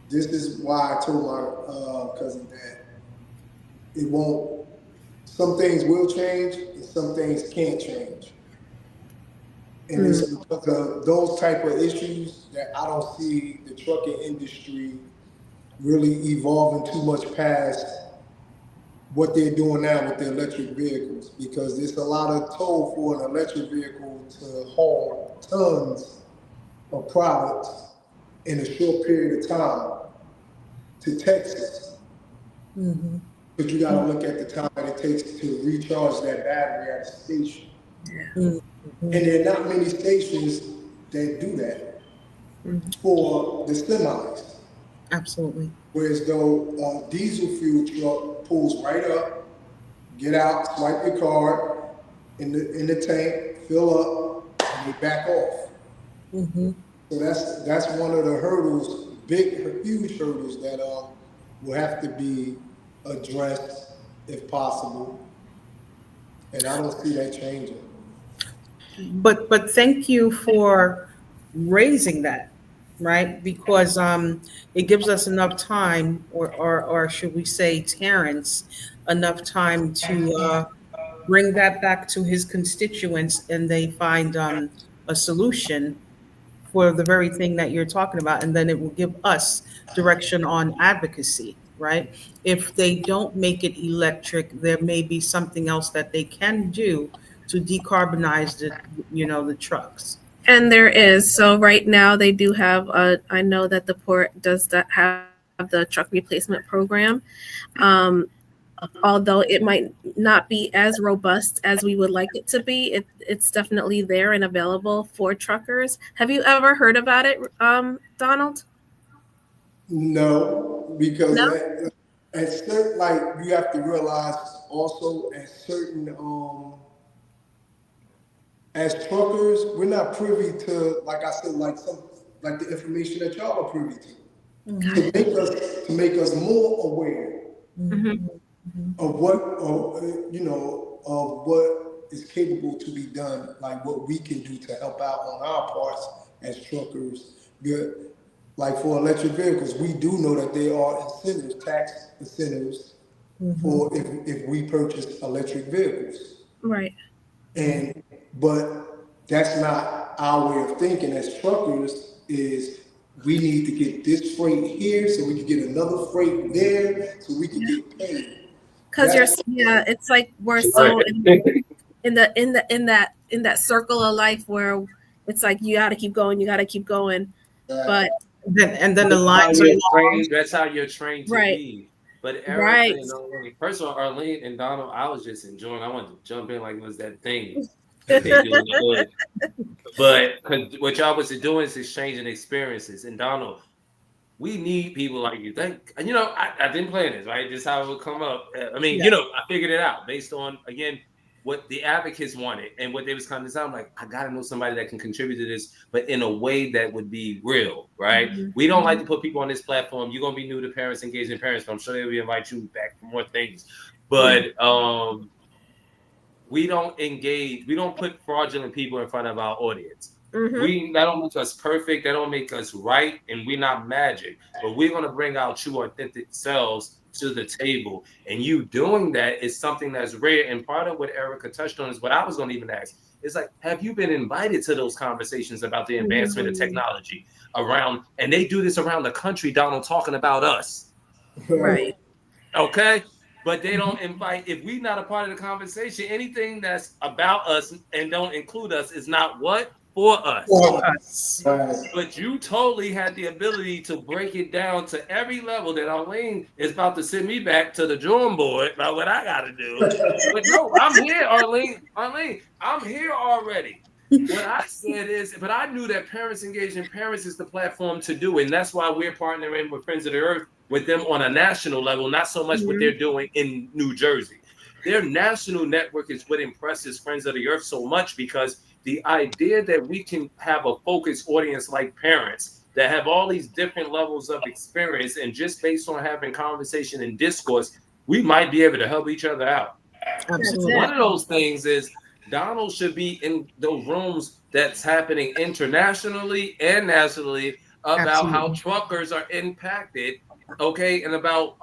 This is why I told my cousin that it won't, some things will change and some things can't change. And it's because of those type of issues that I don't see the trucking industry really evolving too much past what they're doing now with the electric vehicles, because there's a lot of toll for an electric vehicle to haul tons of products in a short period of time to Texas. mhm, But you got to look at the time it takes to recharge that battery at a station. mhm, And there are not many stations that do that for the semis. absolutely. Whereas though a diesel fuel truck pulls right up, get out, swipe your card in the tank, fill up, and they back off. Hmm. So that's one of the hurdles, big, huge hurdles that will have to be addressed if possible. And I don't see that changing. But thank you for raising that, right? Because it gives us enough time, or should we say, Terrence, enough time to bring that back to his constituents, and they find a solution for the very thing that you're talking about, and then it will give us direction on advocacy, right? If they don't make it electric, there may be something else that they can do to decarbonize the trucks. And there is. So right now they do have I know that the port does that have the truck replacement program. Um, Although it might not be as robust as we would like it to be, it's definitely there and available for truckers. Have you ever heard about it, Donald? No, because No? at certain, like, you have to realize also at certain as truckers, we're not privy to, like I said, like some, like the information that y'all are privy Got to it. make us more aware Hmm. of of what is capable to be done, like what we can do to help out on our parts as truckers. Good. Like for electric vehicles, we do know that there are incentives, tax incentives, for if we purchase electric vehicles. Right. And but that's not our way of thinking as truckers. Is we need to get this freight here so we can get another freight there so we can get paid. Because you're, That's yeah, it's like we're Right. so in that circle of life where it's like you got to keep going, you got to keep going. But And then the lines are long. That's how you're trained to right, be. But Erica, right. first of all, Arlene and Donald, I was just enjoying. I wanted to jump in like it was that thing that they do in the hood. But cause what y'all was doing is exchanging experiences. And Donald, we need people like you. I didn't plan this, right? Just how it would come up. I mean, Yeah. I figured it out based on, again, what the advocates wanted and what they was coming to sound like. I got to know somebody that can contribute to this, but in a way that would be real, right? Mm-hmm. We don't like to put people on this platform. You're going to be new to Parents Engaging Parents, but I'm sure they'll invite you back for more things. But we don't engage, we don't put fraudulent people in front of our audience. Mm-hmm. That don't make us perfect, that don't make us right, and we're not magic. But we're gonna bring our true authentic selves to the table. And you doing that is something that's rare. And part of what Erica touched on is what I was gonna even ask. It's like, have you been invited to those conversations about the advancement of technology around? And they do this around the country, Donald, talking about us. Right. Okay. But they don't invite, if we're not a part of the conversation, anything that's about us and don't include us is not what? For us. Us. But you totally had the ability to break it down to every level that Arlene is about to send me back to the drawing board about what I got to do. But no, I'm here, Arlene. Arlene, I'm here already. What I said is, but I knew that Parents Engaging Parents is the platform to do it. And that's why we're partnering with Friends of the Earth with them on a national level, not so much what they're doing in New Jersey. Their national network is what impresses Friends of the Earth so much, because the idea that we can have a focused audience like parents that have all these different levels of experience, and just based on having conversation and discourse, we might be able to help each other out. Absolutely. One of those things is Donald should be in those rooms that's happening internationally and nationally about how truckers are impacted, okay, and about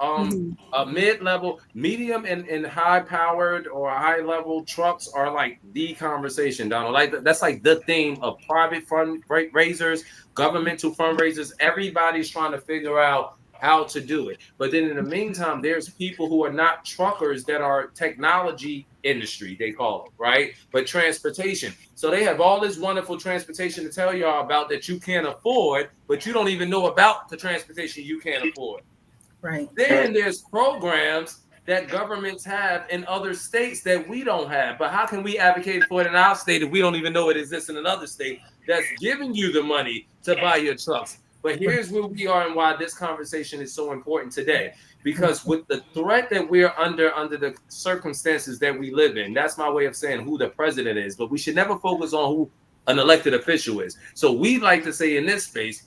mid-level, medium, and high-powered or high-level trucks are like the conversation, Donald. Like that's like the theme of private fundraisers, governmental fundraisers. Everybody's trying to figure out how to do it. But then in the meantime, there's people who are not truckers that are technology industry, they call them, right? But transportation. So they have all this wonderful transportation to tell y'all about that you can't afford, but you don't even know about the transportation you can't afford. Right. Then there's programs that governments have in other states that we don't have. But how can we advocate for it in our state if we don't even know it exists in another state that's giving you the money to buy your trucks? But here's where we are and why this conversation is so important today. Because with the threat that we're under the circumstances that we live in, that's my way of saying who the president is. But we should never focus on who an elected official is. So we like to say in this space,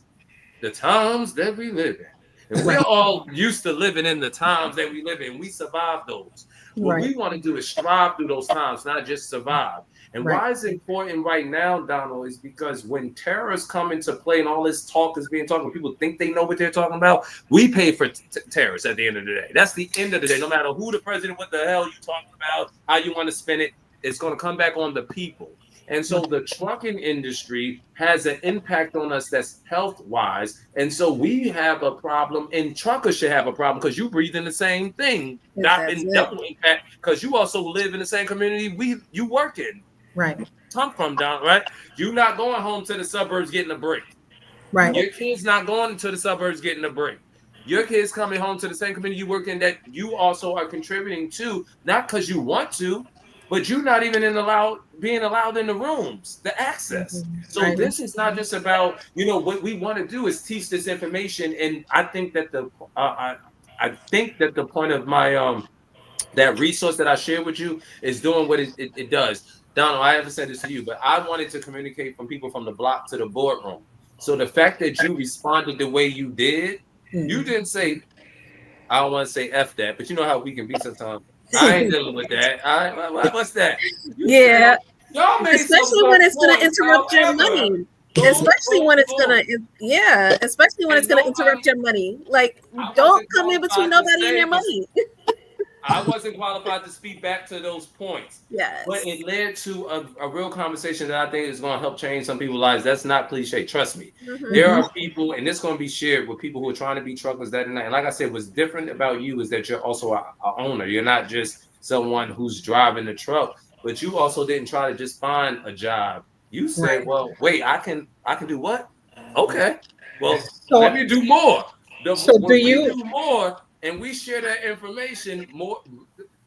the times that we live in. And we're all used to living in the times that we live in. We survive those. What we want to do is strive through those times, not just survive. And why it's important right now, Donald, is because when terrorists come into play and all this talk is being talked, when people think they know what they're talking about, we pay for terrorists at the end of the day. That's the end of the day. No matter who the president, what the hell you talking about, how you want to spin it, it's going to come back on the people. And so the trucking industry has an impact on us that's health-wise. And so we have a problem, and truckers should have a problem, because you breathe in the same thing, not in double impact, because you also live in the same community you work in. Right. Come from, down, right? You're not going home to the suburbs getting a break. Right. Your kids not going to the suburbs getting a break. Your kids coming home to the same community you work in that you also are contributing to, not because you want to, but you're not even being allowed in the rooms, the access. So this is not just about, what we want to do is teach this information. And I think that I think that the point of my that resource that I shared with you is doing what it does. Donald, I haven't said this to you, but I wanted to communicate from people from the block to the boardroom. So the fact that you responded the way you did, you didn't say, I don't want to say F that, but you know how we can be sometimes. I ain't dealing with that. What's that? Yeah. Y'all made especially when it's going to interrupt your money. Especially when it's gonna, especially when it's gonna interrupt your money. Like, don't come in between nobody and their money. I wasn't qualified to speak back to those points. Yes. But it led to a real conversation that I think is going to help change some people's lives. That's not cliche. Trust me. There are people, and this is going to be shared with people who are trying to be truckers that night. And like I said, what's different about you is that you're also a owner. You're not just someone who's driving the truck. but you also didn't try to just find a job. You said, Right. well, wait, I can do what? Okay. Well, let So, me do more. so do When we you? do more and we share that information, more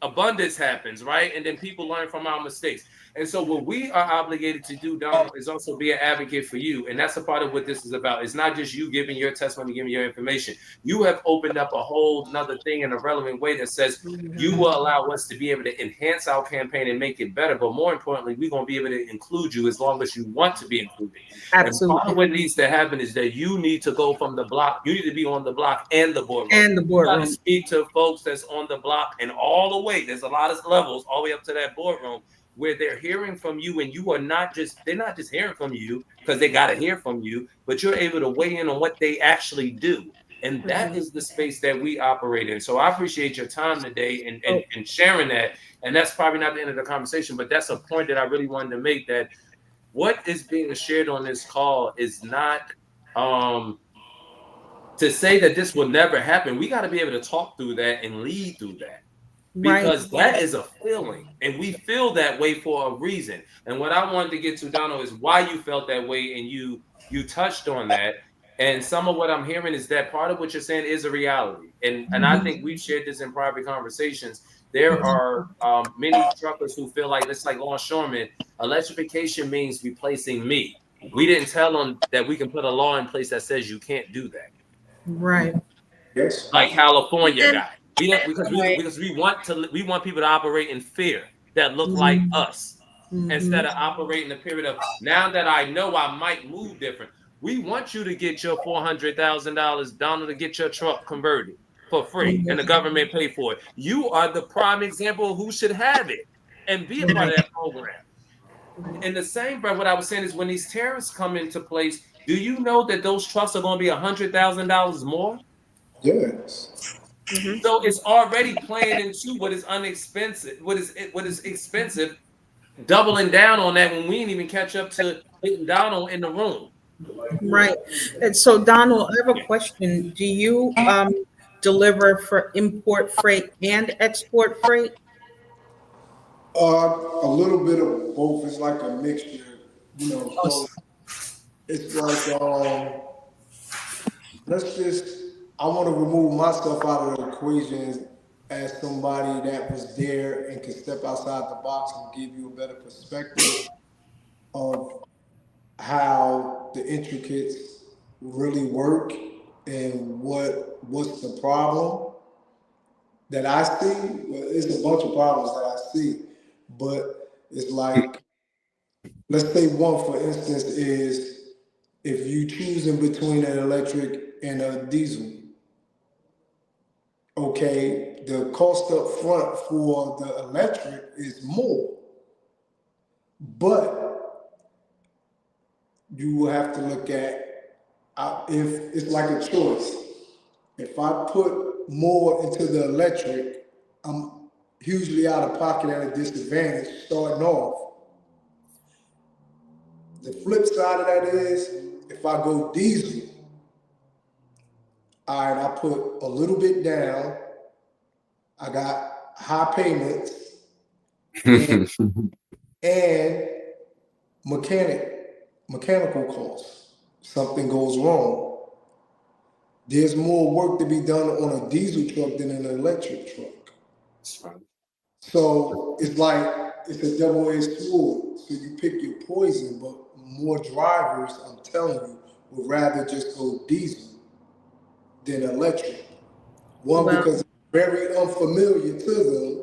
abundance happens, right? And then people learn from our mistakes. And so what we are obligated to do, Donald, is also be an advocate for you. And that's a part of what this is about. It's not just you giving your testimony, giving your information. You have opened up a whole nother thing in a relevant way that says you will allow us to be able to enhance our campaign and make it better. But more importantly, we're going to be able to include you as long as you want to be included. And part of Absolutely. what needs to happen is that you need to go from the block. You need to be on the block and the boardroom. And the You got to boardroom. speak to folks that's on the block and all the way. There's a lot of levels all the way up to that boardroom where they're hearing from you, and you are not just they're not just hearing from you because they got to hear from you, but you're able to weigh in on what they actually do. And that is the space that we operate in. So I appreciate your time today and sharing that. And that's probably not the end of the conversation, but that's a point that I really wanted to make, that what is being shared on this call is not um to say that this will never happen. We got to be able to talk through that and lead through that, Right. because that is a feeling and we feel that way for a reason. And what I wanted to get to, Donald, is why you felt that way, and you touched on that. And some of what I'm hearing is that part of what you're saying is a reality, and I think we've shared this in private conversations. There are many truckers who feel like it's like longshoremen. Electrification means replacing me. We didn't tell them that we can put a law in place that says you can't do that, Right. Yes. like California And got. We don't, right. because we want people to operate in fear that look like Mm-hmm. us, instead of operating the period of, now that I know I might move different. We want you to get your $400,000, Donald, to get your truck converted for free, and the government pay for it. You are the prime example of who should have it and be a part Right. of that program. In the same breath, what I was saying is, when these tariffs come into place, do you know that those trucks are going to be $100,000 more? Yes. Mm-hmm. So it's already playing into what is unexpensive, what is expensive, doubling down on that when we didn't even catch up to hitting down on in the room. Right. And so, Donald, I have a question. Do you deliver for import freight and export freight? A little bit of both. It's like a mixture, you know. Oh, So it's like, let's just, I want to remove myself out of the equation as somebody that was there and can step outside the box and give you a better perspective of how the intricates really work and what's the problem that I see. Well, it's a bunch of problems that I see, but it's like, let's say one for instance is, if you choosing between an electric and a diesel, okay, the cost up front for the electric is more, but you will have to look at, if it's like a choice. If I put more into the electric, I'm hugely out of pocket at a disadvantage starting off. The flip side of that is, if I go diesel, all right, I put a little bit down, I got high payments, and, and mechanical costs. Something goes wrong. There's more work to be done on a diesel truck than an electric truck. That's right. So it's like, it's a double-edged sword. So you pick your poison, but more drivers, I'm telling you, would rather just go diesel than electric. One, Well, because it's very unfamiliar to them,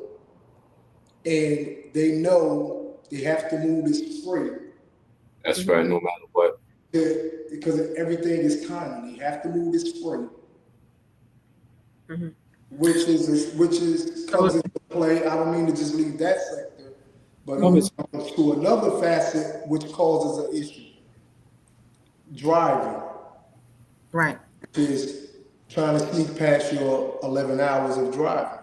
and they know they have to move this freight That's right. No matter what. because everything is timing. They have to move this freight, mhm. which comes into play. I don't mean to just leave that sector, but No, it's to another facet which causes an issue: driving, right. which is trying to sneak past your 11 hours of driving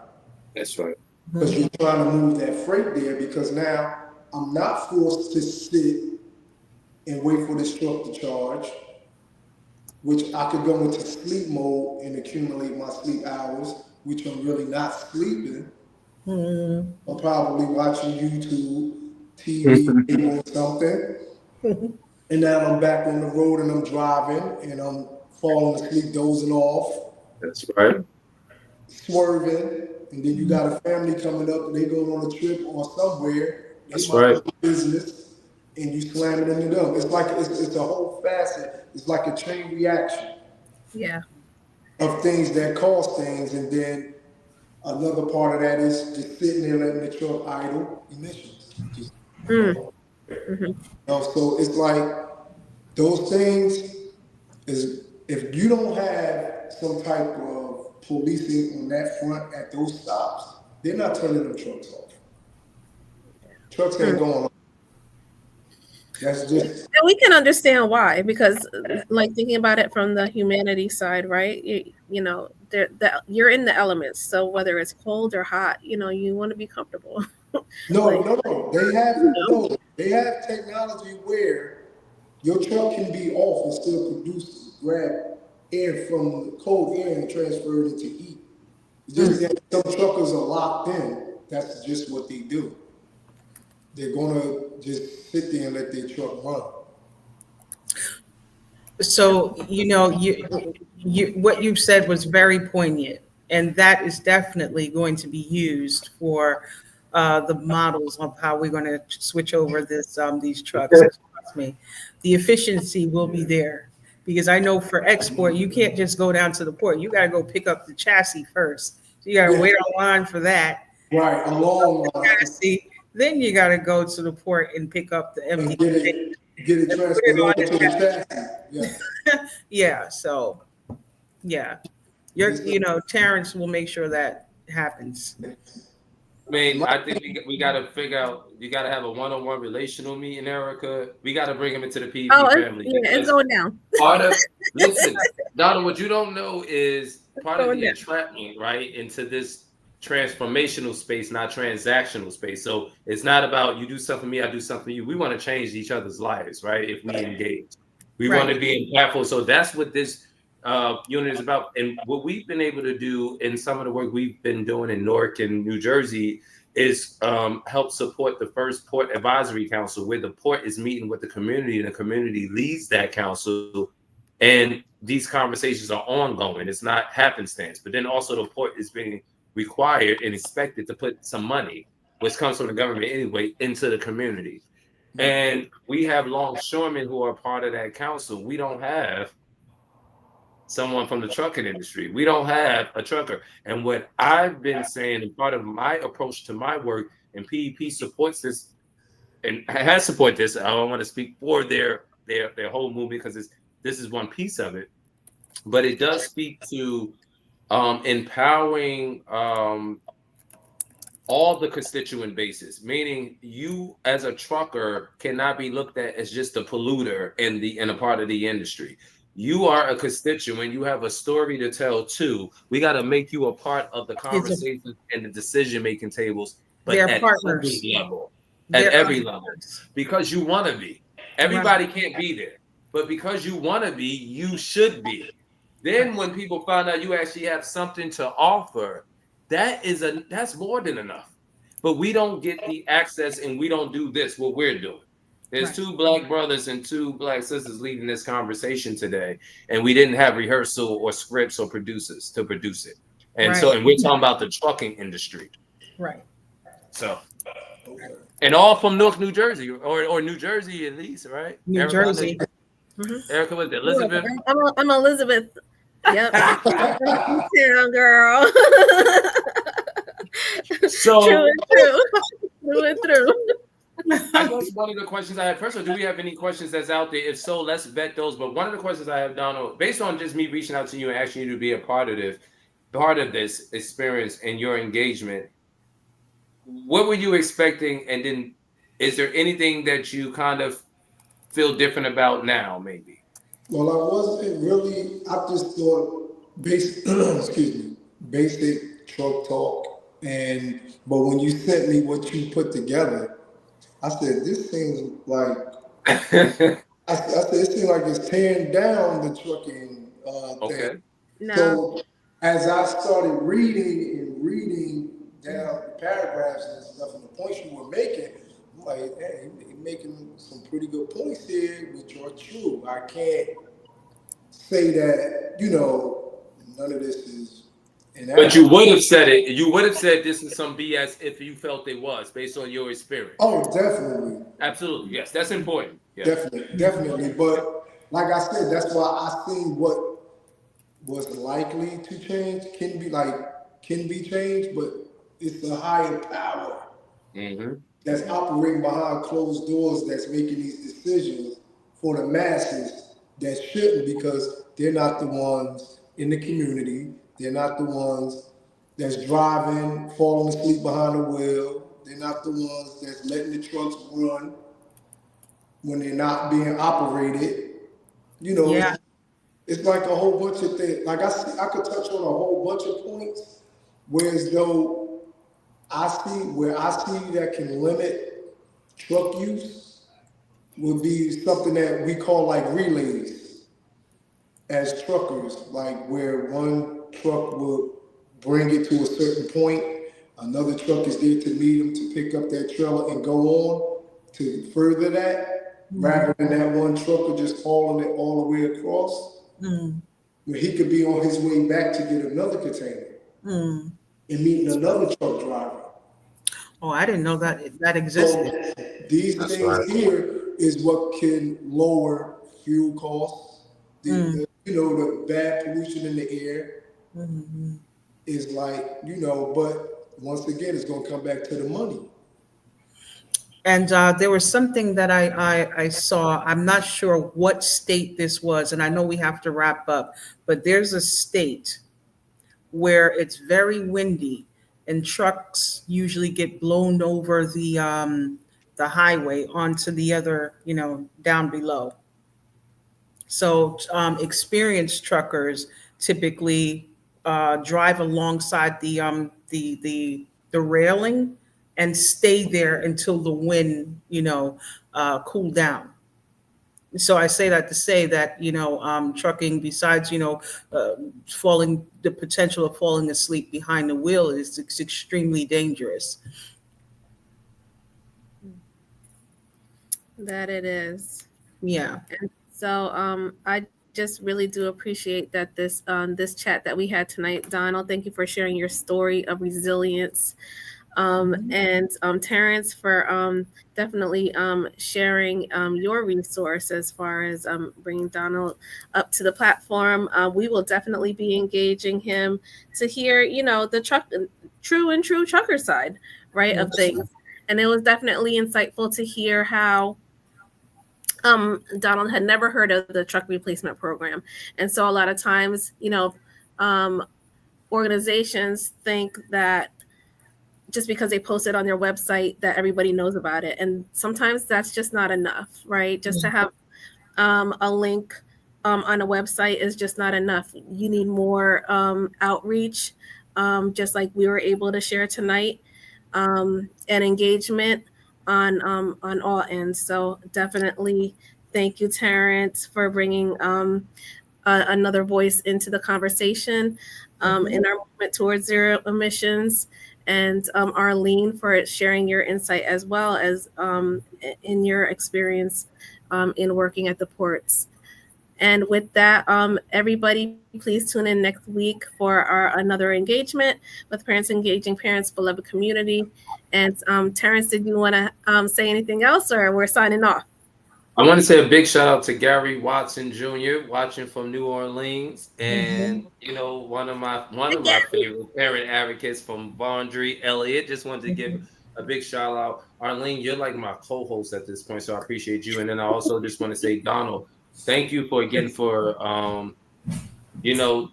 that's right. because you're trying to move that freight there. Because now I'm not forced to sit and wait for this truck to charge, which I could go into sleep mode and accumulate my sleep hours, which I'm really not sleeping. Mm. I'm probably watching YouTube, TV, or something, and now I'm back on the road and I'm driving and I'm falling asleep, dozing off, That's right. swerving, and then you got a family coming up and they going on a trip or somewhere, they That's mind right. their business, and you slamming into them. It's like it's a whole facet. It's like a chain reaction Yeah. of things that cause things, and then another part of that is just sitting there letting the truck idle, emissions. Just Mm. Hmm. so it's like those things is if you don't have some type of policing on that front at those stops, they're not turning them trucks off. Trucks ain't going on. That's just And we can understand why, because like thinking about it from the humanity side, right? You know, you're in the elements. So whether it's cold or hot, you know, you want to be comfortable. no, Like, no, no. They have you know, no. They have technology where your truck can be off and still produce grab air from the cold air and transfer it into heat. It's just that some truckers are locked in. That's just what they do. They're gonna just sit there and let their truck run. So, you what you've said was very poignant, and that is definitely going to be used for the models of how we're going to switch over these trucks. Trust me, the efficiency will be there because I know for export you can't just go down to the port. You got to go pick up the chassis first. So you got to Yeah, wait online for that. right. A long line Chassis, then you got to go to the port and pick up the empty and container get it and put it transferred on over the to the chassis. chassis. Yeah. Yeah, so yeah, Terrance will make sure that happens. I mean, I think we got to figure out. You got to have a one-on-one relational meeting, Erica. We got to bring him into the oh, PEP family it's because going down. part of listen, Donald, what you don't know is It's part of going the down. entrapment, right, into this transformational space, not transactional space. So it's not about you do something for me, I do something for you. We want to change each other's lives, right? If we engage, we want Right. to be impactful. So that's what this unit is about. And what we've been able to do in some of the work we've been doing in Newark and New Jersey is help support the first Port Advisory Council, where the port is meeting with the community and the community leads that council. And these conversations are ongoing. It's not happenstance. But then also the port is being required and expected to put some money, which comes from the government anyway, into the community. And we have longshoremen who are part of that council. We don't have someone from the trucking industry. We don't have a trucker. And what I've been saying, and part of my approach to my work, and PEP supports this and has supported this. I don't want to speak for their whole movement because this is one piece of it, but it does speak to empowering all the constituent bases, meaning you as a trucker cannot be looked at as just a polluter in a part of the industry. You are a constituent. You have a story to tell too. We got to make you a part of the It's a, conversations and the decision-making tables, but they're at every partners. level, at They're every level, partners. because you want to be. Right. Everybody can't be there, but because you want to be, you should be. Right. Then when people find out you actually have something to offer, that's more than enough. But we don't get the access and we don't do this, what we're doing. There's Right. two black brothers and two black sisters leading this conversation today, and we didn't have rehearsal or scripts or producers to produce it. And Right. we're talking about the trucking industry. Right. So, and all from Newark, New Jersey, or New Jersey at least, right? New Erica, Jersey. Hmm. Erica was Elizabeth. I'm Elizabeth. Yep. Town girl. So True and true. True and true. I guess one of the questions I have, first of all, do we have any questions that's out there? If so, let's vet those. But one of the questions I have, Donald, based on just me reaching out to you and asking you to be a part of this experience and your engagement, what were you expecting? And then is there anything that you kind of feel different about now, maybe? Well, I wasn't really. I just thought basic, excuse me, basic truck talk. And but when you sent me what you put together, I said this seems like I said it seems like it's tearing down the trucking thing. Okay. No. So as I started reading and reading down the paragraphs and stuff and the points you were making, I'm like, hey, you're making some pretty good points here, which are true. I can't say that, none of this is But inaccurate. you would have said it. You would have said this is some BS if you felt it was based on your experience. Oh, definitely. Absolutely. Yes, that's important. Yeah. Definitely. But like I said, that's why I think what was likely to change can be changed, but it's a higher power Mm-hmm. that's operating behind closed doors that's making these decisions for the masses that shouldn't, because they're not the ones in the community. They're not the ones that's driving, falling asleep behind the wheel. They're not the ones that's letting the trucks run when they're not being operated. Yeah. It's like a whole bunch of things. Like I could touch on a whole bunch of points, whereas though I see that can limit truck use would be something that we call like relays as truckers, like where one truck will bring it to a certain point, another truck is there to meet them to pick up that trailer and go on to further that, rather than that one trucker just hauling it all the way across, Mm. where he could be on his way back to get another container Mm. and meeting another truck driver. Oh, I didn't know that existed. So these That's things right. here is what can lower fuel costs. The bad pollution in the air Mhm. is like, but once again, it's going to come back to the money. And there was something that I saw. I'm not sure what state this was, and I know we have to wrap up, but there's a state where it's very windy and trucks usually get blown over the highway onto the other, down below. So experienced truckers typically drive alongside the railing and stay there until the wind, cool down. So I say that to say that trucking, besides falling, the potential of falling asleep behind the wheel is extremely dangerous. That it is. Yeah. And so I just really do appreciate that this chat that we had tonight. Donald, thank you for sharing your story of resilience. And Terrance for definitely sharing your resource as far as bringing Donald up to the platform. We will definitely be engaging him to hear, the true trucker side, right, of Yes. things. And it was definitely insightful to hear how Donald had never heard of the truck replacement program. And so a lot of times, um, organizations think that just because they post it on their website that everybody knows about it. And sometimes that's just not enough, right? Just to have a link on a website is just not enough. You need more outreach, just like we were able to share tonight, and engagement on all ends. So definitely thank you, Terrance, for bringing another voice into the conversation in our movement towards zero emissions, and Arlene for sharing your insight as well as in your experience in working at the ports. And with that, everybody, please tune in next week for our another engagement with Parents Engaging Parents, Beloved Community. And Terrance, did you want to say anything else, or we're signing off? I want to say a big shout out to Gary Watson Jr. watching from New Orleans, Mhm. and one of my favorite parent advocates from Vondry, Elliott. Just wanted to give a big shout out. Arlene, you're like my co-host at this point, so I appreciate you. And then I also just want to say, Donald, thank you for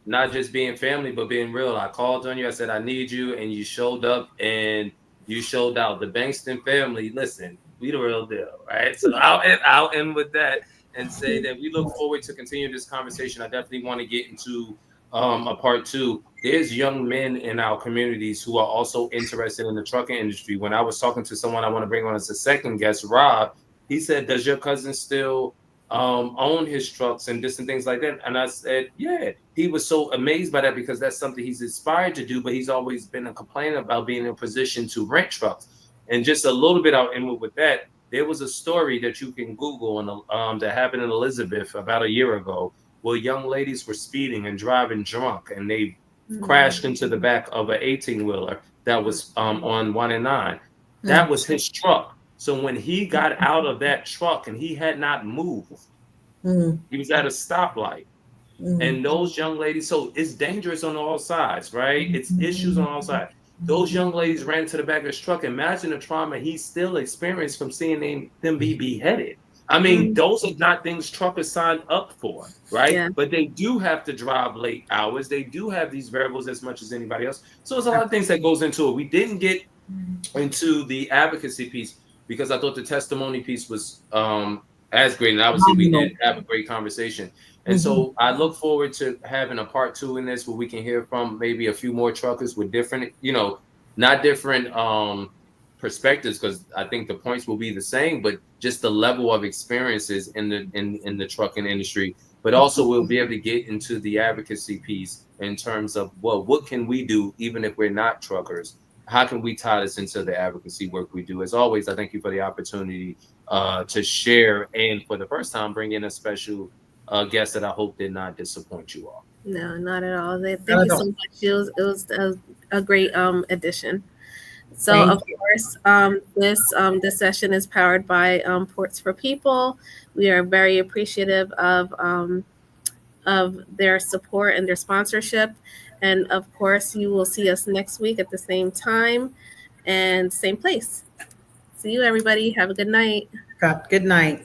not just being family, but being real. I called on you. I said, I need you. And you showed up and you showed out. The Bankston family, listen, we the real deal, right? So I'll end with that and say that we look forward to continue this conversation. I definitely want to get into a part two. There's young men in our communities who are also interested in the trucking industry. When I was talking to someone I want to bring on as a second guest, Rob, he said, does your cousin still own his trucks and different things like that. And I said, yeah, he was so amazed by that because that's something he's inspired to do, but he's always been a complainer about being in a position to rent trucks. And just a little bit I'll end with that. There was a story that you can Google that happened in Elizabeth about a year ago, where young ladies were speeding and driving drunk, and they crashed into the back of an 18-wheeler that was on 1 and 9. That was his truck. So when he got out of that truck and he had not moved, he was at a stoplight. And those young ladies, so it's dangerous on all sides, right? It's issues on all sides. Those young ladies ran to the back of his truck. Imagine the trauma he still experienced from seeing them be beheaded. I mean, those are not things truckers signed up for, right? Yeah. But they do have to drive late hours. They do have these variables as much as anybody else. So there's a lot of things that goes into it. We didn't get into the advocacy piece because I thought the testimony piece was as great. And obviously we did have a great conversation. And so I look forward to having a part 2 in this where we can hear from maybe a few more truckers with different, not different perspectives, because I think the points will be the same, but just the level of experiences in the trucking industry. But also we'll be able to get into the advocacy piece in terms of, well, what can we do even if we're not truckers? How can we tie this into the advocacy work we do? As always, I thank you for the opportunity to share, and for the first time, bring in a special guest that I hope did not disappoint you all. No, not at all. Thank you so much. It was a great addition. So of course, this session is powered by Ports for People. We are very appreciative of their support and their sponsorship. And of course, you will see us next week at the same time and same place. See you, everybody. Have a good night. Good night.